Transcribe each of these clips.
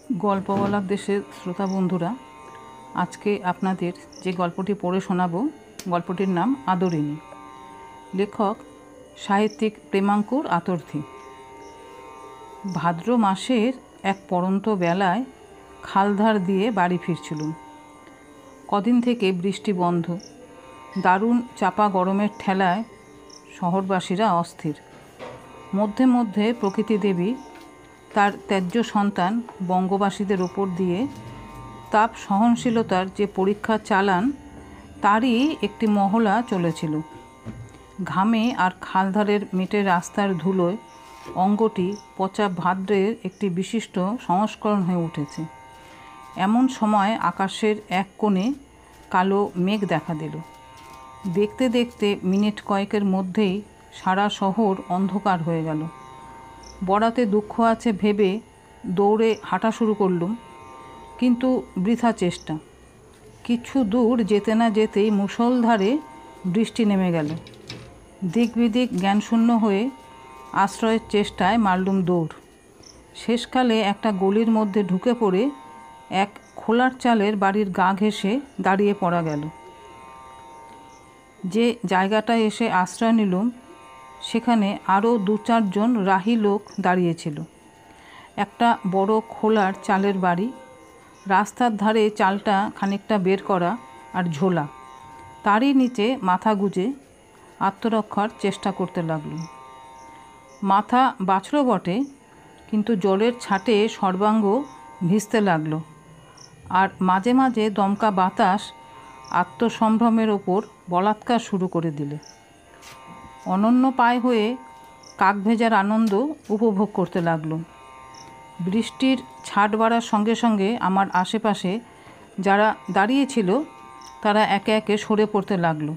গল্প বলার দেশের শ্রোতা বন্ধুরা, আজকে আপনাদের যে গল্পটি পড়ে শোনাবো, গল্পটির নাম আদরিণী। লেখক সাহিত্যিক প্রেমাঙ্কুর আতর্থী। ভাদ্র মাসের এক পড়ন্ত বেলায় খালধার দিয়ে বাড়ি ফিরছিলুম। কদিন থেকে বৃষ্টি বন্ধ। দারুণ চাপা গরমের ঠেলায় শহরবাসীরা অস্থির। মধ্যে মধ্যে প্রকৃতি দেবী তার ত্যায্য সন্তান বঙ্গবাসীদের ওপর দিয়ে তাপ সহনশীলতার যে পরীক্ষা চালান, তারই একটি মহলা চলেছিল। ঘামে আর খালধারের মেটে রাস্তার ধুলোয় অঙ্গটি পচা ভাদ্রের একটি বিশিষ্ট সংস্করণ হয়ে উঠেছে। এমন সময় আকাশের এক কোণে কালো মেঘ দেখা দিল। দেখতে দেখতে মিনিট কয়েকের মধ্যেই সারা শহর অন্ধকার হয়ে গেল। বড়াতে দুঃখ আছে ভেবে দৌড়ে হাঁটা শুরু করলুম, কিন্তু বৃথা চেষ্টা। কিছু দূর যেতে না যেতেই মুষলধারে বৃষ্টি নেমে গেল। দিক বিদিক জ্ঞানশূন্য হয়ে আশ্রয়ের চেষ্টায় মারলুম দৌড়। শেষকালে একটা গলির মধ্যে ঢুকে পড়ে এক খোলার চালের বাড়ির গা ঘেঁষে দাঁড়িয়ে পড়া গেল। যে জায়গাটায় এসে আশ্রয় নিলুম, সেখানে আরও 2-4 জন রাহি লোক দাঁড়িয়েছিল। একটা বড় খোলার চালের বাড়ি, রাস্তার ধারে চালটা খানিকটা বের করা আর ঝোলা। তারই নিচে মাথা গুজে আত্মরক্ষার চেষ্টা করতে লাগলুম। মাথা বাঁচল বটে, কিন্তু জলের ছাটে সর্বাঙ্গ ভিজতে লাগলো, আর মাঝে মাঝে দমকা বাতাস আত্মসম্ভ্রমের ওপর বলাৎকার শুরু করে দিলে। অনন্য পায় হয়ে কাক ভেজার আনন্দ উপভোগ করতে লাগলুম। বৃষ্টির ছাট বাড়ার সঙ্গে সঙ্গে আমার আশেপাশে যারা দাঁড়িয়েছিল তারা একে একে সরে পড়তে লাগলো।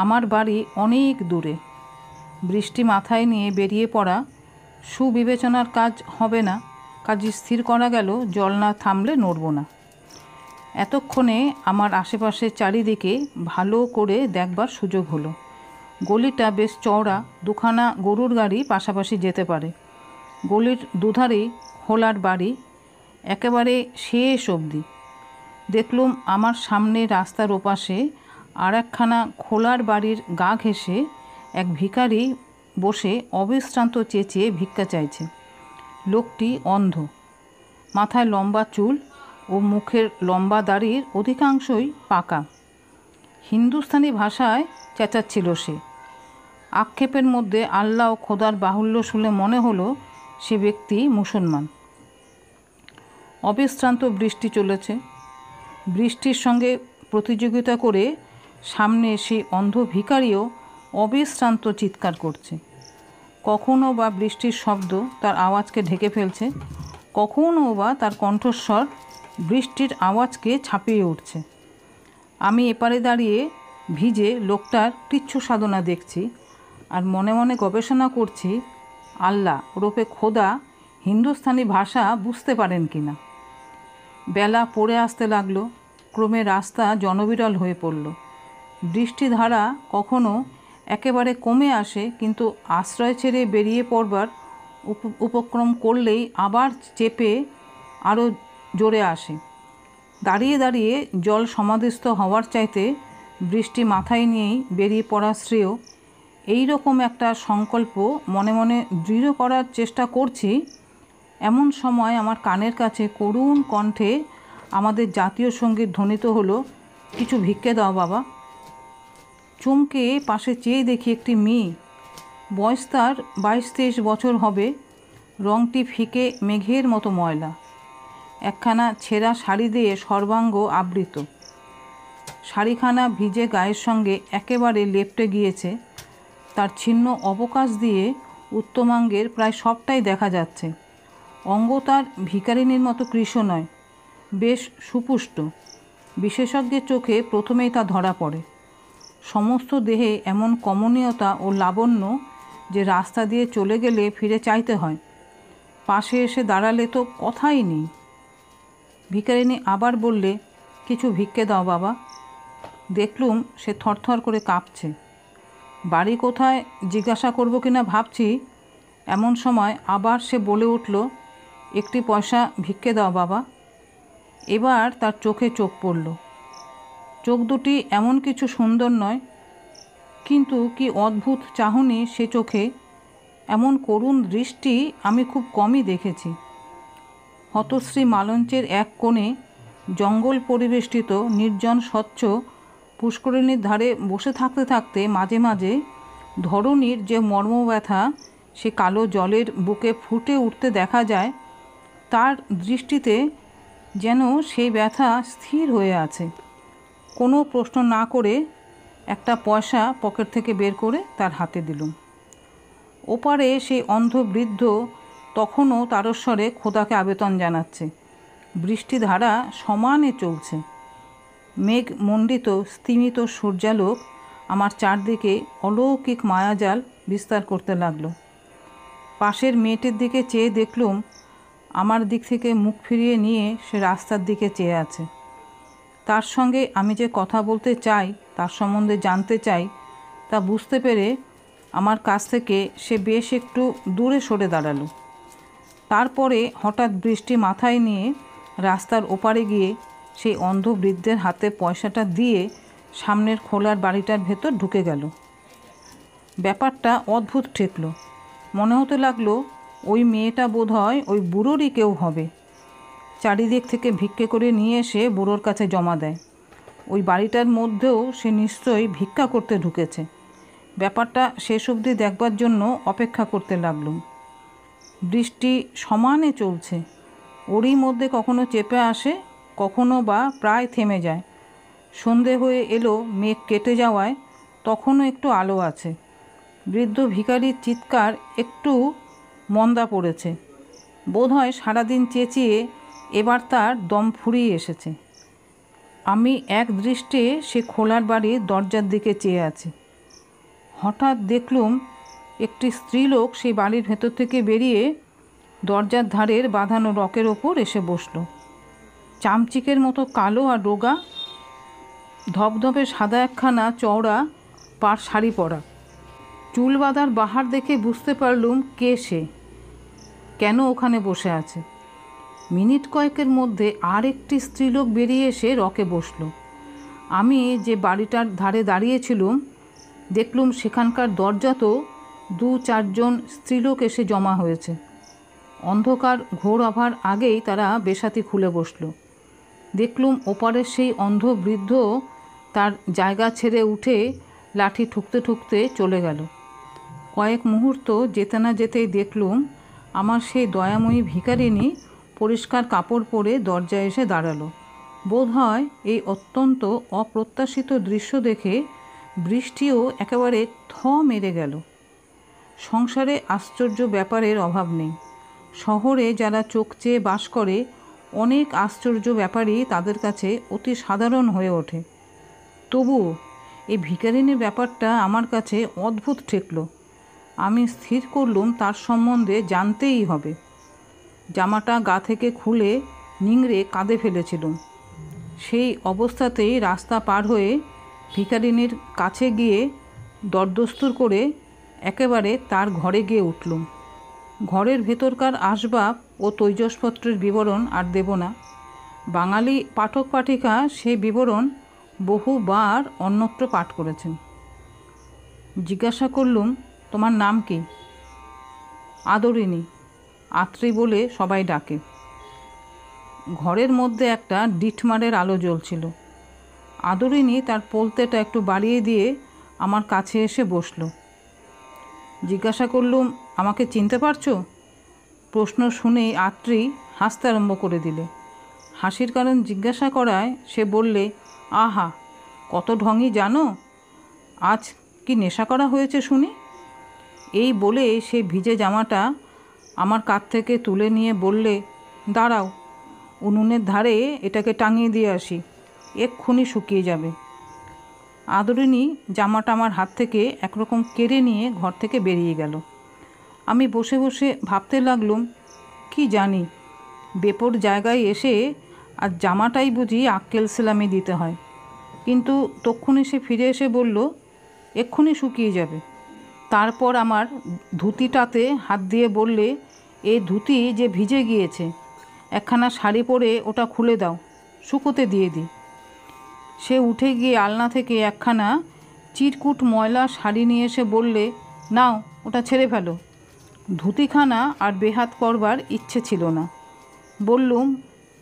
আমার বাড়ি অনেক দূরে। বৃষ্টি মাথায় নিয়ে বেরিয়ে পড়া সুবিবেচনার কাজ হবে না, কাজে স্থির করা গেল জল না থামলে নড়ব না। এতক্ষণে আমার আশেপাশে চারিদিকে ভালো করে দেখবার সুযোগ হলো। গলিটা বেশ চওড়া, 2খানা গরুর গাড়ি পাশাপাশি যেতে পারে। গলির দুধারেই খোলার বাড়ি, একেবারে শেষ অবধি। দেখলুম আমার সামনে রাস্তার ওপাশে আর একখানা খোলার বাড়ির গা ঘেঁষে এক ভিখারি বসে অবিশ্রান্ত চেঁচিয়ে ভিক্ষা চাইছে। লোকটি অন্ধ, মাথায় লম্বা চুল ও মুখের লম্বা দাড়ির অধিকাংশই পাকা। হিন্দুস্তানি ভাষায় চেঁচাচ্ছিল সে। আক্ষেপের মধ্যে আল্লাহ ও খোদার বাহুল্য শুনে মনে হলো সে ব্যক্তি মুসলমান। অবিশ্রান্ত বৃষ্টি চলেছে। বৃষ্টির সঙ্গে প্রতিযোগিতা করে সামনে সেই অন্ধ ভিখারিও অবিশ্রান্ত চিৎকার করছে। কখনো বা বৃষ্টির শব্দ তার আওয়াজকে ঢেকে ফেলছে, কখনো বা তার কণ্ঠস্বর বৃষ্টির আওয়াজকে ছাপিয়ে উঠছে। আমি এপারে দাঁড়িয়ে ভিজে লোকটার কৃচ্ছ সাধনা দেখছি, আর মনে মনে গবেষণা করছি আল্লাহ ওরফে খোদা হিন্দুস্তানি ভাষা বুঝতে পারেন কি না। বেলা পড়ে আসতে লাগলো। ক্রমে রাস্তা জনবিরল হয়ে পড়ল। বৃষ্টিধারা কখনো একেবারে কমে আসে, কিন্তু আশ্রয় ছেড়ে বেরিয়ে পড়বার উপক্রম করলেই আবার চেপে আরও জোরে আসে। দাঁড়িয়ে দাঁড়িয়ে জল সমাধিস্থ হওয়ার চাইতে বৃষ্টি মাথায় নিয়েই বেরিয়ে পড়া শ্রেয়। এই রকম একটা সংকল্প মনে মনে দৃঢ় করার চেষ্টা করছি। এমন সময় আমার কানের কাছে করুণ কণ্ঠে আমাদের জাতীয় সঙ্গীত ধ্বনিত হলো, কিছু ভিক্ষে দাও বাবা। চমকে পাশে চেয়ে দেখি একটি মেয়ে, বয়স তার 22-23 বছর হবে। রংটি ফিকে মেঘের মতো ময়লা, একখানা ছেঁড়া শাড়ি দিয়ে সর্বাঙ্গ আবৃত। শাড়িখানা ভিজে গায়ের সঙ্গে একেবারে লেপ্টে গিয়েছে। তার ছিন্ন অবকাশ দিয়ে উত্তমাঙ্গের প্রায় সবটাই দেখা যাচ্ছে। অঙ্গ তার ভিখারিনীর মতো কৃশ নয়, বেশ সুপুষ্ট। বিশেষজ্ঞের চোখে প্রথমেই তা ধরা পড়ে। সমস্ত দেহে এমন কমনীয়তা ও লাবণ্য যে রাস্তা দিয়ে চলে গেলে ফিরে চাইতে হয়। পাশে এসে দাঁড়ালে তো কথাই নেই। ভিখারিনী আবার বললে, কিছু ভিক্ষে দাও বাবা। দেখলুম সে থরথর করে কাঁপছে। বাড়ি কোথায় জিজ্ঞাসা করব কিনা ভাবছি, এমন সময় আবার সে বলে উঠল, একটি পয়সা ভিক্ষে দাও বাবা। এবার তার চোখে চোখ পড়ল। চোখ দুটি এমন কিছু সুন্দর নয়, কিন্তু কি অদ্ভুত চাহনি সে চোখে, এমন করুণ দৃষ্টি আমি খুব কমই দেখেছি। হতশ্রী মালঞ্চের এক কোণে জঙ্গল পরিবেষ্টিত নির্জন স্বচ্ছ পুষ্করিণীর ধারে বসে থাকতে থাকতে মাঝে মাঝে ধরণীর যে মর্মব্যথা সে কালো জলের বুকে ফুটে উঠতে দেখা যায়, তার দৃষ্টিতে যেন সেই ব্যথা স্থির হয়ে আছে। কোনো প্রশ্ন না করে একটা পয়সা পকেট থেকে বের করে তার হাতে দিলুম। ওপারে সেই অন্ধ বৃদ্ধ তখনও তারস্বরে খোদাকে আবেদন জানাচ্ছে। বৃষ্টিধারা সমানে চলছে। মেঘ মণ্ডিত স্তিমিত সূর্যালোক আমার চারদিকে অলৌকিক মায়াজাল বিস্তার করতে লাগলো। পাশের মেয়েটির দিকে চেয়ে দেখলুম আমার দিক থেকে মুখ ফিরিয়ে নিয়ে সে রাস্তার দিকে চেয়ে আছে। তার সঙ্গে আমি যে কথা বলতে চাই, তার সম্বন্ধে জানতে চাই, তা বুঝতে পেরে আমার কাছ থেকে সে বেশ একটু দূরে সরে দাঁড়ালো। তারপরে হঠাৎ বৃষ্টি মাথায় নিয়ে রাস্তার ওপারে গিয়ে সেই অন্ধ বৃদ্ধের হাতে পয়সাটা দিয়ে সামনের খোলার বাড়িটার ভেতর ঢুকে গেল। ব্যাপারটা অদ্ভুত ঠেকল। মনে হতে লাগলো ওই মেয়েটা বোধহয় ওই বুড়োরই কেউ হবে। চারিদিক থেকে ভিক্ষে করে নিয়ে এসে বুড়োর কাছে জমা দেয়। ওই বাড়িটার মধ্যেও সে নিশ্চয়ই ভিক্ষা করতে ঢুকেছে। ব্যাপারটা শেষ অবধি দেখবার জন্য অপেক্ষা করতে লাগলুম। বৃষ্টি সমানে চলছে। ওরই মধ্যে কখনো চেপে আসে, কখনো বা প্রায় থেমে যায়। সন্ধে হয়ে এলো, মেঘ কেটে যাওয়ায় তখনও একটু আলো আছে। বৃদ্ধ ভিখারির চিৎকার একটু মন্দা পড়েছে। বোধহয় সারাদিন চেঁচিয়ে এবার তার দম ফুরিয়ে এসেছে। আমি এক দৃষ্টে সে খোলার বাড়ির দরজার দিকে চেয়ে আছি। হঠাৎ দেখলুম একটি স্ত্রীলোক সেই বাড়ির ভেতর থেকে বেরিয়ে দরজার ধারের বাঁধানো রকের ওপর এসে বসল। চামচিকের মতো কালো আর রোগা, ধবধবে সাদা একখানা চওড়া পাড় শাড়ি পরা। চুল বাঁধার বাহার দেখে বুঝতে পারলুম কে সে, কেন ওখানে বসে আছে। মিনিট কয়েকের মধ্যে আর একটি স্ত্রীলোক বেরিয়ে এসে রকে বসল। আমি যে বাড়িটার ধারে দাঁড়িয়েছিলুম, দেখলুম সেখানকার দরজাতেও 2-4 জন স্ত্রীলোক এসে জমা হয়েছে। অন্ধকার ঘোর আভার আগেই তারা বেশাতি খুলে বসল। দেখলুম ওপারের সেই অন্ধ বৃদ্ধ তার জায়গা ছেড়ে উঠে লাঠি ঠুকতে ঠুকতে চলে গেল। কয়েক মুহূর্ত যেতে না যেতেই দেখলুম আমার সেই দয়াময়ী ভিখারিনী পরিষ্কার কাপড় পরে দরজায় এসে দাঁড়ালো। বোধ হয় এই অত্যন্ত অপ্রত্যাশিত দৃশ্য দেখে বৃষ্টিও একেবারে থ মেরে গেল। সংসারে আশ্চর্য ব্যাপারের অভাব নেই। শহরে যারা চোখ চেয়ে বাস করে, অনেক আশ্চর্য ব্যাপারই তাদের কাছে অতি সাধারণ হয়ে ওঠে। তবুও এই ভিখারিনীর ব্যাপারটা আমার কাছে অদ্ভুত ঠেকল। আমি স্থির করলুম তার সম্বন্ধে জানতেই হবে। জামাটা গা থেকে খুলে নিংড়ে কাঁধে ফেলেছিলুম। সেই অবস্থাতেই রাস্তা পার হয়ে ভিখারিনীর কাছে গিয়ে দরদস্তুর করে একেবারে তার ঘরে গিয়ে উঠলুম। ঘরের ভেতরকার আসবাব ও তৈজসপত্রের বিবরণ আর দেব না। বাঙালি পাঠক পাঠিকা সেই বিবরণ বহুবার অন্যত্র পাঠ করেছেন। জিজ্ঞাসা করলুম, তোমার নাম কি? আদরিনী, আত্রি বলে সবাই ডাকে। ঘরের মধ্যে একটা ডিঠমারের আলো জ্বলছিল। আদরিনী তার পোলতেটা একটু বাড়িয়ে দিয়ে আমার কাছে এসে বসল। জিজ্ঞাসা করলুম, আমাকে চিনতে পারছো? প্রশ্ন শুনেই আত্রি হাসতে আরম্ভ করে দিলে। হাসির কারণ জিজ্ঞাসা করায় সে বললে, আহা, কত ঢঙই জানো! আজ কি নেশা করা হয়েছে শুনি? এই বলে সে ভিজে জামাটা আমার কাঁধ থেকে তুলে নিয়ে বললে, দাঁড়াও, উনুনের ধারে এটাকে টাঙিয়ে দিয়ে আসি, এক্ষুনি শুকিয়ে যাবে। আদরিনী জামাটা আমার হাত থেকে একরকম কেড়ে নিয়ে ঘর থেকে বেরিয়ে গেল। আমি বসে বসে ভাবতে লাগলুম, কি জানি, বেপর জায়গায় এসে আর জামাটাই বুঝি আক্কেল সেলামি দিতে হয়। কিন্তু তক্ষুনি সে ফিরে এসে বলল, এক্ষুনি শুকিয়ে যাবে। তারপর আমার ধুতিটাতে হাত দিয়ে বললে, এই ধুতি যে ভিজে গিয়েছে, একখানা শাড়ি পরে ওটা খুলে দাও, শুকোতে দিয়ে দিই। সে উঠে গিয়ে আলনা থেকে একখানা চিরকুট ময়লা শাড়ি নিয়ে এসে বললে, নাও ওটা ছেড়ে ফেলো। ধুতিখানা আর বেহাত করবার ইচ্ছে ছিল না। বললুম,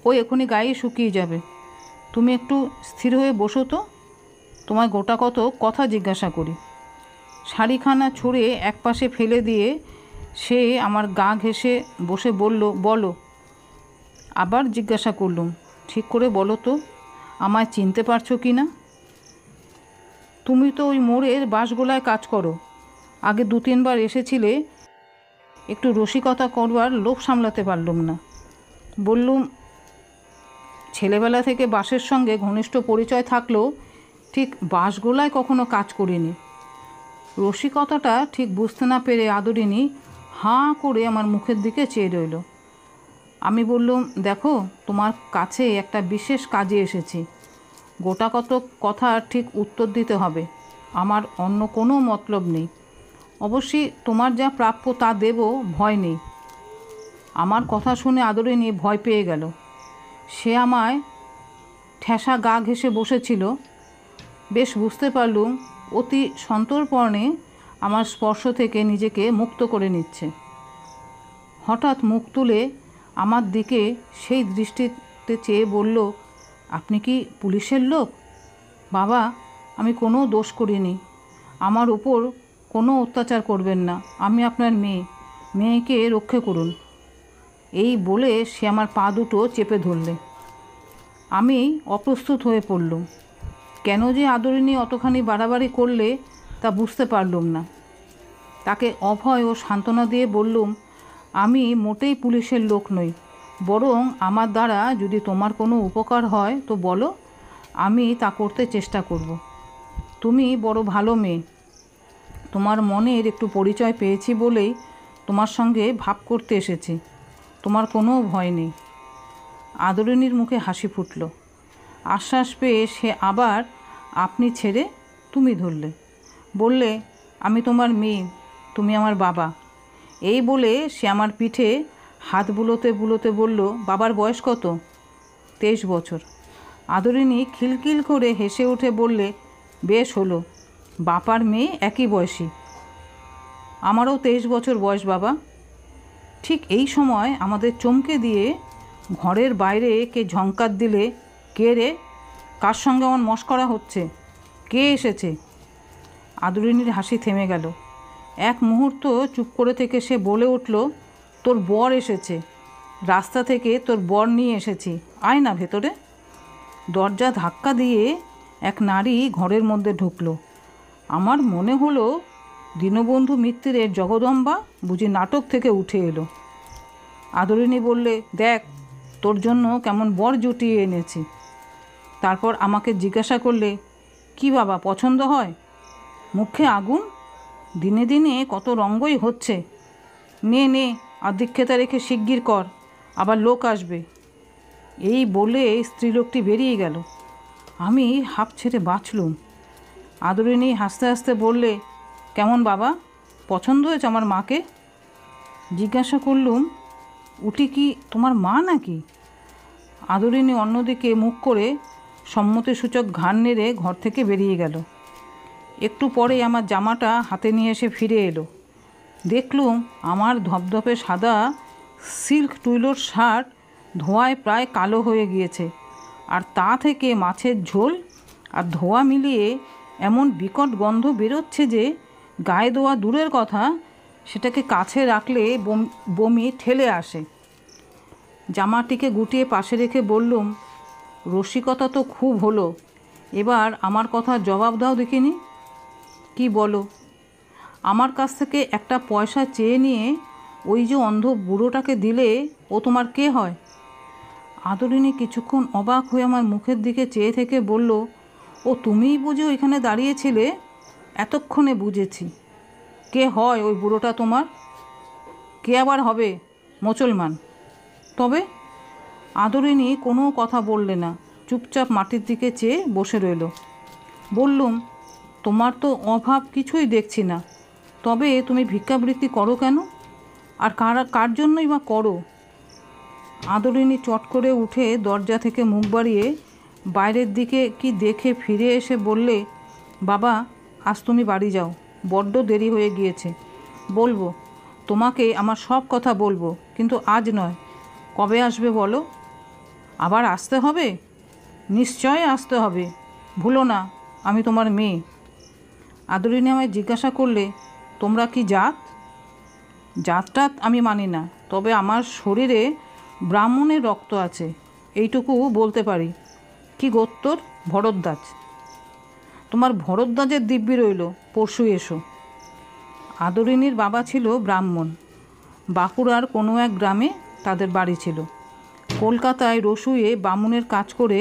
ওই এখনই গায়ে শুকিয়ে যাবে, তুমি একটু স্থির হয়ে বসো তো, তোমায় গোটা কত কথা জিজ্ঞাসা করি। শাড়িখানা ছুঁড়ে একপাশে ফেলে দিয়ে সে আমার গা ঘেঁষে বসে বলল, বলো। আবার জিজ্ঞাসা করলুম, ঠিক করে বলো তো, আমায় চিনতে পারছো কি না? তুমি তো ওই মোড়ের বাঁশগোলায় কাজ করো, আগে 2-3 বার এসেছিলে, একটু রসিকতা করবার লোভ সামলাতে পারলুম না। বললুম, ছেলেবেলা থেকে বাঁশের সঙ্গে ঘনিষ্ঠ পরিচয় থাকলেও ঠিক বাঁশগোলায় কখনো কাজ করিনি। রসিকতাটা ঠিক বুঝতে না পেরে আদরিনী হাঁ করে আমার মুখের দিকে চেয়ে রইল। আমি বললুম, দেখো, তোমার কাছে একটা বিশেষ কাজে এসেছি, গোটা কত কথা ঠিক উত্তর দিতে হবে, আমার অন্য কোনো মতলব নেই। অবশ্যই তোমার যা প্রাপ্য তা দেব, ভয় নেই। আমার কথা শুনে আদরিনী ভয় পেয়ে গেল। সে আমায় ঠেসা গা ঘেঁষে বসেছিল। বেশ বুঝতে পারলুম অতি সন্তর্পণে আমার স্পর্শ থেকে নিজেকে মুক্ত করে নিচ্ছে। হঠাৎ মুখ তুলে আমার দিকে সেই দৃষ্টিতে চেয়ে বলল, আপনি কি পুলিশের লোক? বাবা, আমি কোনো দোষ করিনি, আমার উপর কোনো অত্যাচার করবেন না, আমি আপনার মেয়ে, মেয়েকে রক্ষে করুন। এই বলে সে আমার পা দুটো চেপে ধরলে। আমি অপ্রস্তুত হয়ে পড়লুম। কেন যে আদরিনী অতখানি বাড়াবাড়ি করলে তা বুঝতে পারলুম না। তাকে অভয় ও সান্ত্বনা দিয়ে বললুম, আমি মোটেই পুলিশের লোক নই, বরং আমার দ্বারা যদি তোমার কোনো উপকার হয় তো বলো, আমি তা করতে চেষ্টা করব। তুমি বড় ভালো মেয়ে, তোমার মনের একটু পরিচয় পেয়েছি বলেই তোমার সঙ্গে ভাব করতে এসেছি, তোমার কোনো ভয় নেই। আদরিনীর মুখে হাসি ফুটল। আশ্বাস পেয়ে সে আবার আপনি ছেড়ে তুমি ধরলে। বললে, আমি তোমার মেয়ে, তুমি আমার বাবা। এই বলে সে আমার পিঠে হাত বুলোতে বুলোতে বলল, বাবার বয়স কত? 23 বছর। আদরিনী খিলখিল করে হেসে উঠে বললে, বেশ হলো, বাপার মেয়ে একই বয়সী। আমারও 23 বছর বয়স বাবা। ঠিক এই সময় আমাদের চমকে দিয়ে ঘরের বাইরে কে ঝংকার দিলে, কে রে, কার সঙ্গে আমার মশকরা হচ্ছে, কে এসেছে? আদরিনীর হাসি থেমে গেল। এক মুহূর্ত চুপ করে থেকে সে বলে উঠল, তোর বর এসেছে, রাস্তা থেকে তোর বর নিয়ে এসেছি, আয় না ভেতরে। দরজা ধাক্কা দিয়ে এক নারী ঘরের মধ্যে ঢুকল। আমার মনে হলো দীনবন্ধু মিত্রের জগদম্বা বুঝি নাটক থেকে উঠে এলো। আদরিনী বললে, দেখ, তোর জন্য কেমন বর জুটিয়ে এনেছি। তারপর আমাকে জিজ্ঞাসা করলে, কি বাবা, পছন্দ হয়? মুখে আগুন, দিনে দিনে কত রঙ্গই হচ্ছে। নে নে, আধিক্ষেতা রেখে শিগগির কর, আবার লোক আসবে। এই বলে স্ত্রীলোকটি বেরিয়ে গেল। আমি হাঁপ ছেড়ে বাঁচলুম। আদরিনী হাসতে হাসতে বললে, কেমন বাবা, পছন্দ হয়েছে আমার মাকে? জিজ্ঞাসা করলুম, উটি কি তোমার মা নাকি? আদরিনী অন্যদিকে মুখ করে সম্মতিসূচক ঘাড় নেড়ে ঘর থেকে বেরিয়ে গেল। একটু পরে আমার জামাটা হাতে নিয়ে এসে ফিরে এলো। দেখলুম আমার ধপধপে সাদা সিল্ক টুইলোর শার্ট ধোঁয়ায় প্রায় কালো হয়ে গিয়েছে, আর তা থেকে মাছের ঝোল আর ধোঁয়া মিলিয়ে এমন বিকট গন্ধ বেরোচ্ছে যে গায়ে দেওয়া দূরের কথা, সেটাকে কাছে রাখলে বমি ঠেলে আসে। জামাটিকে গুটিয়ে পাশে রেখে বললুম, রসিকতা তো খুব হলো, এবার আমার কথা জবাব দাও দেখিনি। কি বলো? আমার কাছ থেকে একটা পয়সা চেয়ে নিয়ে ওই যে অন্ধ বুড়োটাকে দিলে, ও তোমার কে হয়? আদরিনী কিছুক্ষণ অবাক হয়ে আমার মুখের দিকে চেয়ে থেকে বলল, ও তুমিই বুঝি ওইখানে দাঁড়িয়েছিলে? এতক্ষণে বুঝেছি। কে হয় ওই বুড়োটা তোমার? কে আবার হবে? মুসলমান। তবে? আদরিনী কোনো কথা বললে না, চুপচাপ মাটির দিকে চেয়ে বসে রইল। বললুম, তোমার তো অভাব কিছুই দেখছি না, তবে তুমি ভিক্ষাবৃত্তি করো কেন? আর কার জন্যই বা করো? আদরিনী চট করে উঠে দরজা থেকে মুখ বাড়িয়ে বাইরের দিকে কি দেখে ফিরে এসে বললে, বাবা, আজ তুমি বাড়ি যাও, বড্ড দেরি হয়ে গিয়েছে। বলবো, তোমাকে আমার সব কথা বলবো, কিন্তু আজ নয়। কবে আসবে বলো? আবার আসতে হবে? নিশ্চয় আসতে হবে, ভুলো না আমি তোমার মেয়ে। আদরিনী আমায় জিজ্ঞাসা করলে, তোমরা কি জাত? জাতটাত আমি মানি না, তবে আমার শরীরে ব্রাহ্মণের রক্ত আছে, এইটুকু বলতে পারি। কি গোত্তর? ভরদ্বাজ। তোমার ভরদ্বাজের দিব্যি রইল, পরশু এসো। আদরিনীর বাবা ছিল ব্রাহ্মণ। বাঁকুড়ার কোনো এক গ্রামে তাদের বাড়ি ছিল। কলকাতায় রসুইয়ে বামুনের কাজ করে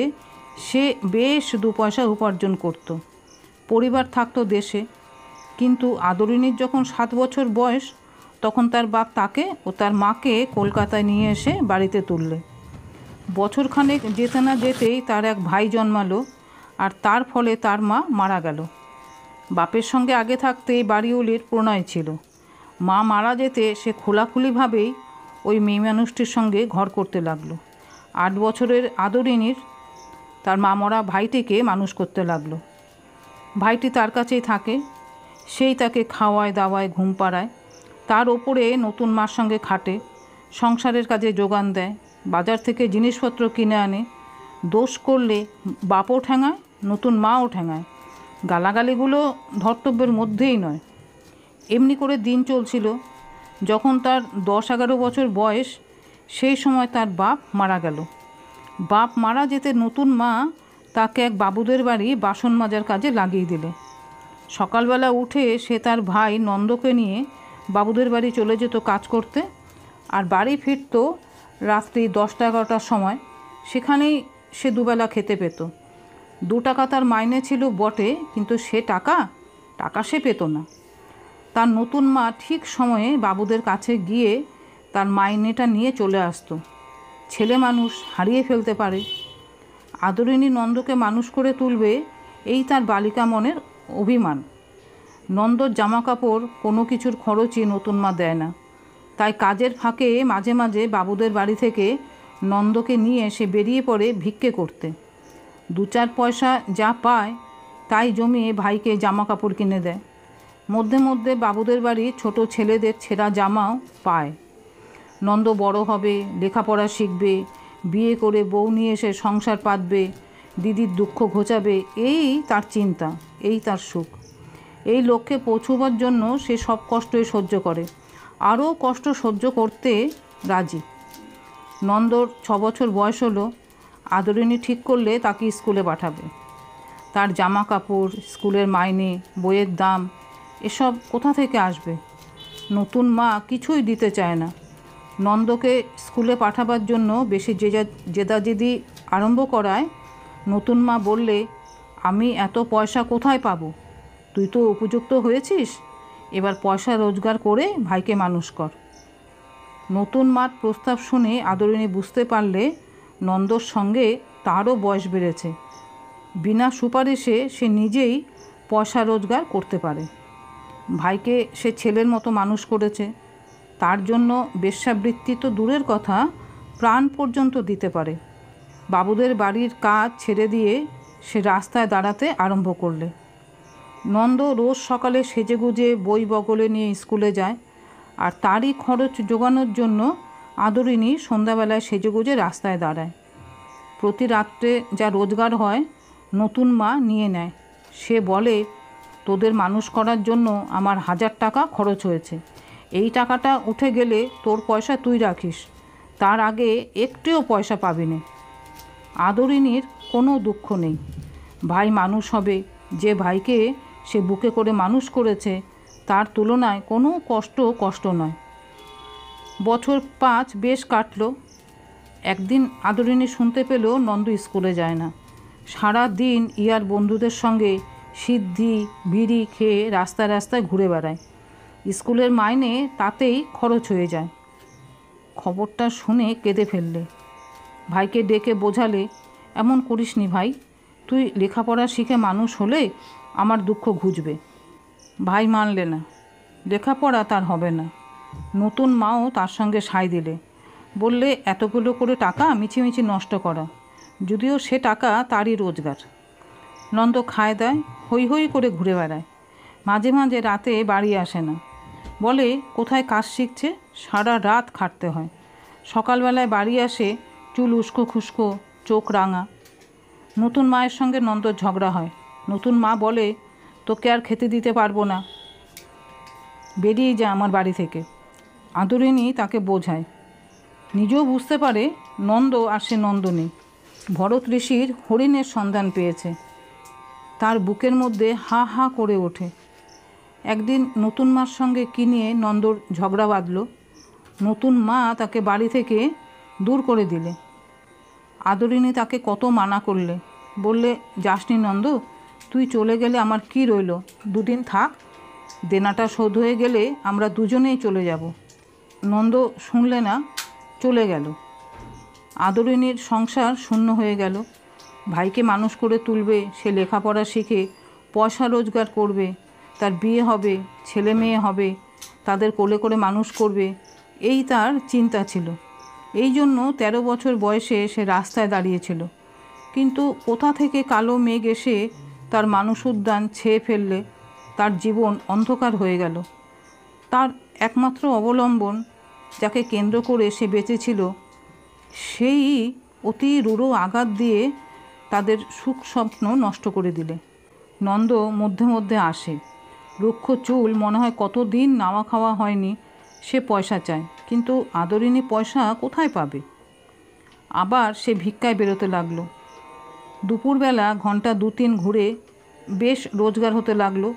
সে বেশ 2 পয়সা উপার্জন করত। পরিবার থাকতো দেশে। কিন্তু আদরিনীর যখন 7 বছর বয়স, তখন তার বাপ তাকে ও তার মাকে কলকাতায় নিয়ে এসে বাড়িতে তুললে। বছরখানেক যেতে না যেতেই তার এক ভাই জন্মালো, আর তার ফলে তার মা মারা গেল। বাপের সঙ্গে আগে থাকতেই বাড়িওয়ালির প্রণয় ছিল। মা মারা যেতে সে খোলাখুলিভাবেই ওই মেয়ে মানুষটির সঙ্গে ঘর করতে লাগলো। 8 বছরের আদরিনীর তার মা মরা ভাইটিকে মানুষ করতে লাগলো। ভাইটি তার কাছেই থাকে, সেই তাকে খাওয়ায় দাওয়ায় ঘুম পাড়ায়, তার ওপরে নতুন মার সঙ্গে খাটে, সংসারের কাজে যোগান দেয়, বাজার থেকে জিনিসপত্র কিনে আনে। দোষ করলে বাপও ঠ্যাঙায়, নতুন মাও ঠ্যাঙায়। গালাগালিগুলো ধর্তব্যের মধ্যেই নয়। এমনি করে দিন চলছিল। যখন তার 10-11 বছর বয়স, সেই সময় তার বাপ মারা গেল। বাপ মারা যেতে নতুন মা তাকে এক বাবুদের বাড়ি বাসন মাজার কাজে লাগিয়ে দিলে। সকালবেলা উঠে সে তার ভাই নন্দকে নিয়ে বাবুদের বাড়ি চলে যেত কাজ করতে, আর বাড়ি ফিরত রাত্রি 10টা-11টার সময়। সেখানেই সে দুবেলা খেতে পেত। 2 টাকা তার মাইনে ছিল বটে, কিন্তু সে টাকা সে পেত না। তার নতুন মা ঠিক সময়ে বাবুদের কাছে গিয়ে তার মাইনেটা নিয়ে চলে আসতো। ছেলে মানুষ হারিয়ে ফেলতে পারে। আদরিনী নন্দকে মানুষ করে তুলবে, এই তার বালিকা মনের অভিমান। নন্দর জামা কাপড় কোনো কিছুর খরচই নতুন মা দেয় না। তাই কাজের ফাঁকে মাঝে মাঝে বাবুদের বাড়ি থেকে নন্দকে নিয়ে সে বেরিয়ে পড়ে ভিক্ষে করতে। 2-4 পয়সা যা পায় তাই জমিয়ে ভাইকে জামা কাপড় কিনে দেয়। মধ্যে মধ্যে বাবুদের বাড়ি ছোট ছেলেদের ছেঁড়া জামাও পায়। নন্দ বড় হবে, লেখাপড়া শিখবে, বিয়ে করে বউ নিয়ে এসে সংসার পাতবে, দিদির দুঃখ ঘোচাবে, এই তার চিন্তা, এই তার সুখ। এই লক্ষ্যে পৌঁছবার জন্য সে সব কষ্টই সহ্য করে, আরও কষ্ট সহ্য করতে রাজি। নন্দর 6 বছর বয়স হলো। আদরিনী ঠিক করলে তাকে স্কুলে পাঠাবে। তার জামা কাপড়, স্কুলের মাইনে, বইয়ের দাম এসব কোথা থেকে আসবে? নতুন মা কিছুই দিতে চায় না। নন্দকে স্কুলে পাঠাবার জন্য বেশি জেদাজেদি আরম্ভ করায় নতুন মা বললে, আমি এত পয়সা কোথায় পাবো? তুই তো উপযুক্ত হয়েছিস, এবার পয়সা রোজগার করে ভাইকে মানুষ কর। নতুন মার প্রস্তাব শুনে আদরিনী বুঝতে পারলে নন্দর সঙ্গে তারও বয়স বেড়েছে। বিনা সুপারিশে সে নিজেই পয়সা রোজগার করতে পারে। ভাইকে সে ছেলের মতো মানুষ করেছে, তার জন্য বেশ্যাবৃত্তি তো দূরের কথা, প্রাণ পর্যন্ত দিতে পারে। বাবুদের বাড়ির কাজ ছেড়ে দিয়ে সে রাস্তায় দাঁড়াতে আরম্ভ করলে। নন্দ রোজ সকালে সেজেগুজে বই বগলে নিয়ে স্কুলে যায়, আর তারই খরচ জোগানোর জন্য আদরিনী সন্ধ্যাবেলায় সেজেগুজে রাস্তায় দাঁড়ায়। প্রতি রাত্রে যা রোজগার হয় নতুন মা নিয়ে নেয়। সে বলে, তোদের মানুষ করার জন্য আমার 1000 টাকা খরচ হয়েছে, এই টাকাটা উঠে গেলে তোর পয়সা তুই রাখিস, তার আগে একটিও পয়সা পাবি না। আদরিনীর কোনো দুঃখ নেই। ভাই মানুষ হবে, যে ভাইকে সে বুকে করে মানুষ করেছে তার তুলনায় কোনো কষ্ট নয়। বছর 5 বেশ কাটল। একদিন আদরিনী শুনতে পেল নন্দ স্কুলে যায় না। সারা দিন ইয়ার বন্ধুদের সঙ্গে সিদ্ধি বিড়ি খেয়ে রাস্তায় রাস্তায় ঘুরে বেড়ায়। স্কুলের মাইনে তাতেই খরচ হয়ে যায়। খবরটা শুনে কেঁদে ফেললে। ভাইকে ডেকে বোঝালে, এমন করিস নি ভাই, তুই লেখাপড়া শিখে মানুষ হলে আমার দুঃখ ঘুচবে। ভাই মানলে না, লেখাপড়া তার হবে না। নতুন মাও তার সঙ্গে সায় দিলে, বললে এতগুলো করে টাকা মিছিমিছি নষ্ট করা, যদিও সে টাকা তারই রোজগার। নন্দ খায় দায়, হৈ হৈ করে ঘুরে বেড়ায়, মাঝে মাঝে রাতে বাড়ি আসে না, বলে কোথায় কাজ শিখছে, সারা রাত খাটতে হয়। সকালবেলায় বাড়ি আসে চুল উস্কো খুস্কো, চোখ রাঙা। নতুন মায়ের সঙ্গে নন্দর ঝগড়া হয়। নতুন মা বলে, তোকে আর খেতে দিতে পারবো না, বেরিয়ে যা আমার বাড়ি থেকে। আদরিনী তাকে বোঝায়, নিজেও বুঝতে পারে নন্দ আর সে নন্দ নেই। ভরত ঋষির হরিণের সন্ধান পেয়েছে, তার বুকের মধ্যে হা হা করে ওঠে। একদিন নতুন মার সঙ্গে কী নিয়ে নন্দর ঝগড়া বাঁধল, নতুন মা তাকে বাড়ি থেকে দূর করে দিলে। আদরিনী তাকে কত মানা করলে, বললে যাসনি নন্দ, তুই চলে গেলে আমার কি রইল, দুদিন থাক, দেনাটা শোধ হয়ে গেলে আমরা দুজনেই চলে যাব। নন্দ শুনলে না, চলে গেল। আদরিনীর সংসার শূন্য হয়ে গেল। ভাইকে মানুষ করে তুলবে, সে লেখাপড়া শিখে পয়সা রোজগার করবে, তার বিয়ে হবে, ছেলে মেয়ে হবে, তাদের কোলে করে মানুষ করবে, এই তার চিন্তা ছিল। এই জন্য 13 বছর বয়সে সে রাস্তায় দাঁড়িয়েছিল। কিন্তু কোথা থেকে কালো মেঘ এসে তার মানুষ উদ্যান ছেয়ে ফেললে, তার জীবন অন্ধকার হয়ে গেল। তার একমাত্র অবলম্বন, যাকে কেন্দ্র করে সে বেঁচেছিল, সেই অতি রূঢ় আঘাত দিয়ে তাদের সুখ স্বপ্ন নষ্ট করে দিলে। নন্দ মধ্যে মধ্যে আসে, রুক্ষ চুল, মনে হয় কতদিন নাওয়া খাওয়া হয়নি, সে পয়সা চায়, কিন্তু আদরিনী পয়সা কোথায় পাবে। আবার সে ভিক্ষায় বেরোতে লাগলো। দুপুরবেলা ঘন্টা 2-3 ঘুরে বেশ রোজগার হতে লাগলো।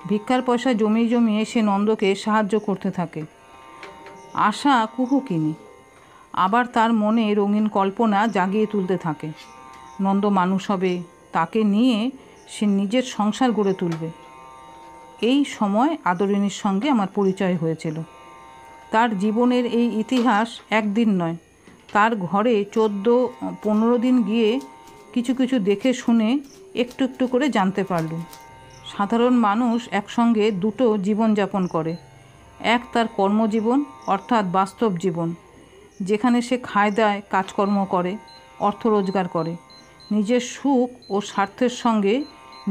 ভিক্ষার পয়সা জমিয়ে জমিয়ে সে নন্দকে সাহায্য করতে থাকে। আশা কুহুকিনী, আবার তার মনে রঙিন কল্পনা জাগিয়ে তুলতে থাকে। নন্দ মানুষ হবে, তাকে নিয়ে সে নিজের সংসার গড়ে তুলবে। এই সময় আদরিনীর সঙ্গে আমার পরিচয় হয়েছিল। তার জীবনের এই ইতিহাস একদিন নয়, তার ঘরে 14-15 দিন গিয়ে কিছু কিছু দেখে শুনে একটু একটু করে জানতে পারলুম। সাধারণ মানুষ একসঙ্গে দুটো জীবনযাপন করে। এক তার কর্মজীবন, অর্থাৎ বাস্তব জীবন, যেখানে সে খায় দায়, কাজকর্ম করে, অর্থ রোজগার করে, নিজের সুখ ও স্বার্থের সঙ্গে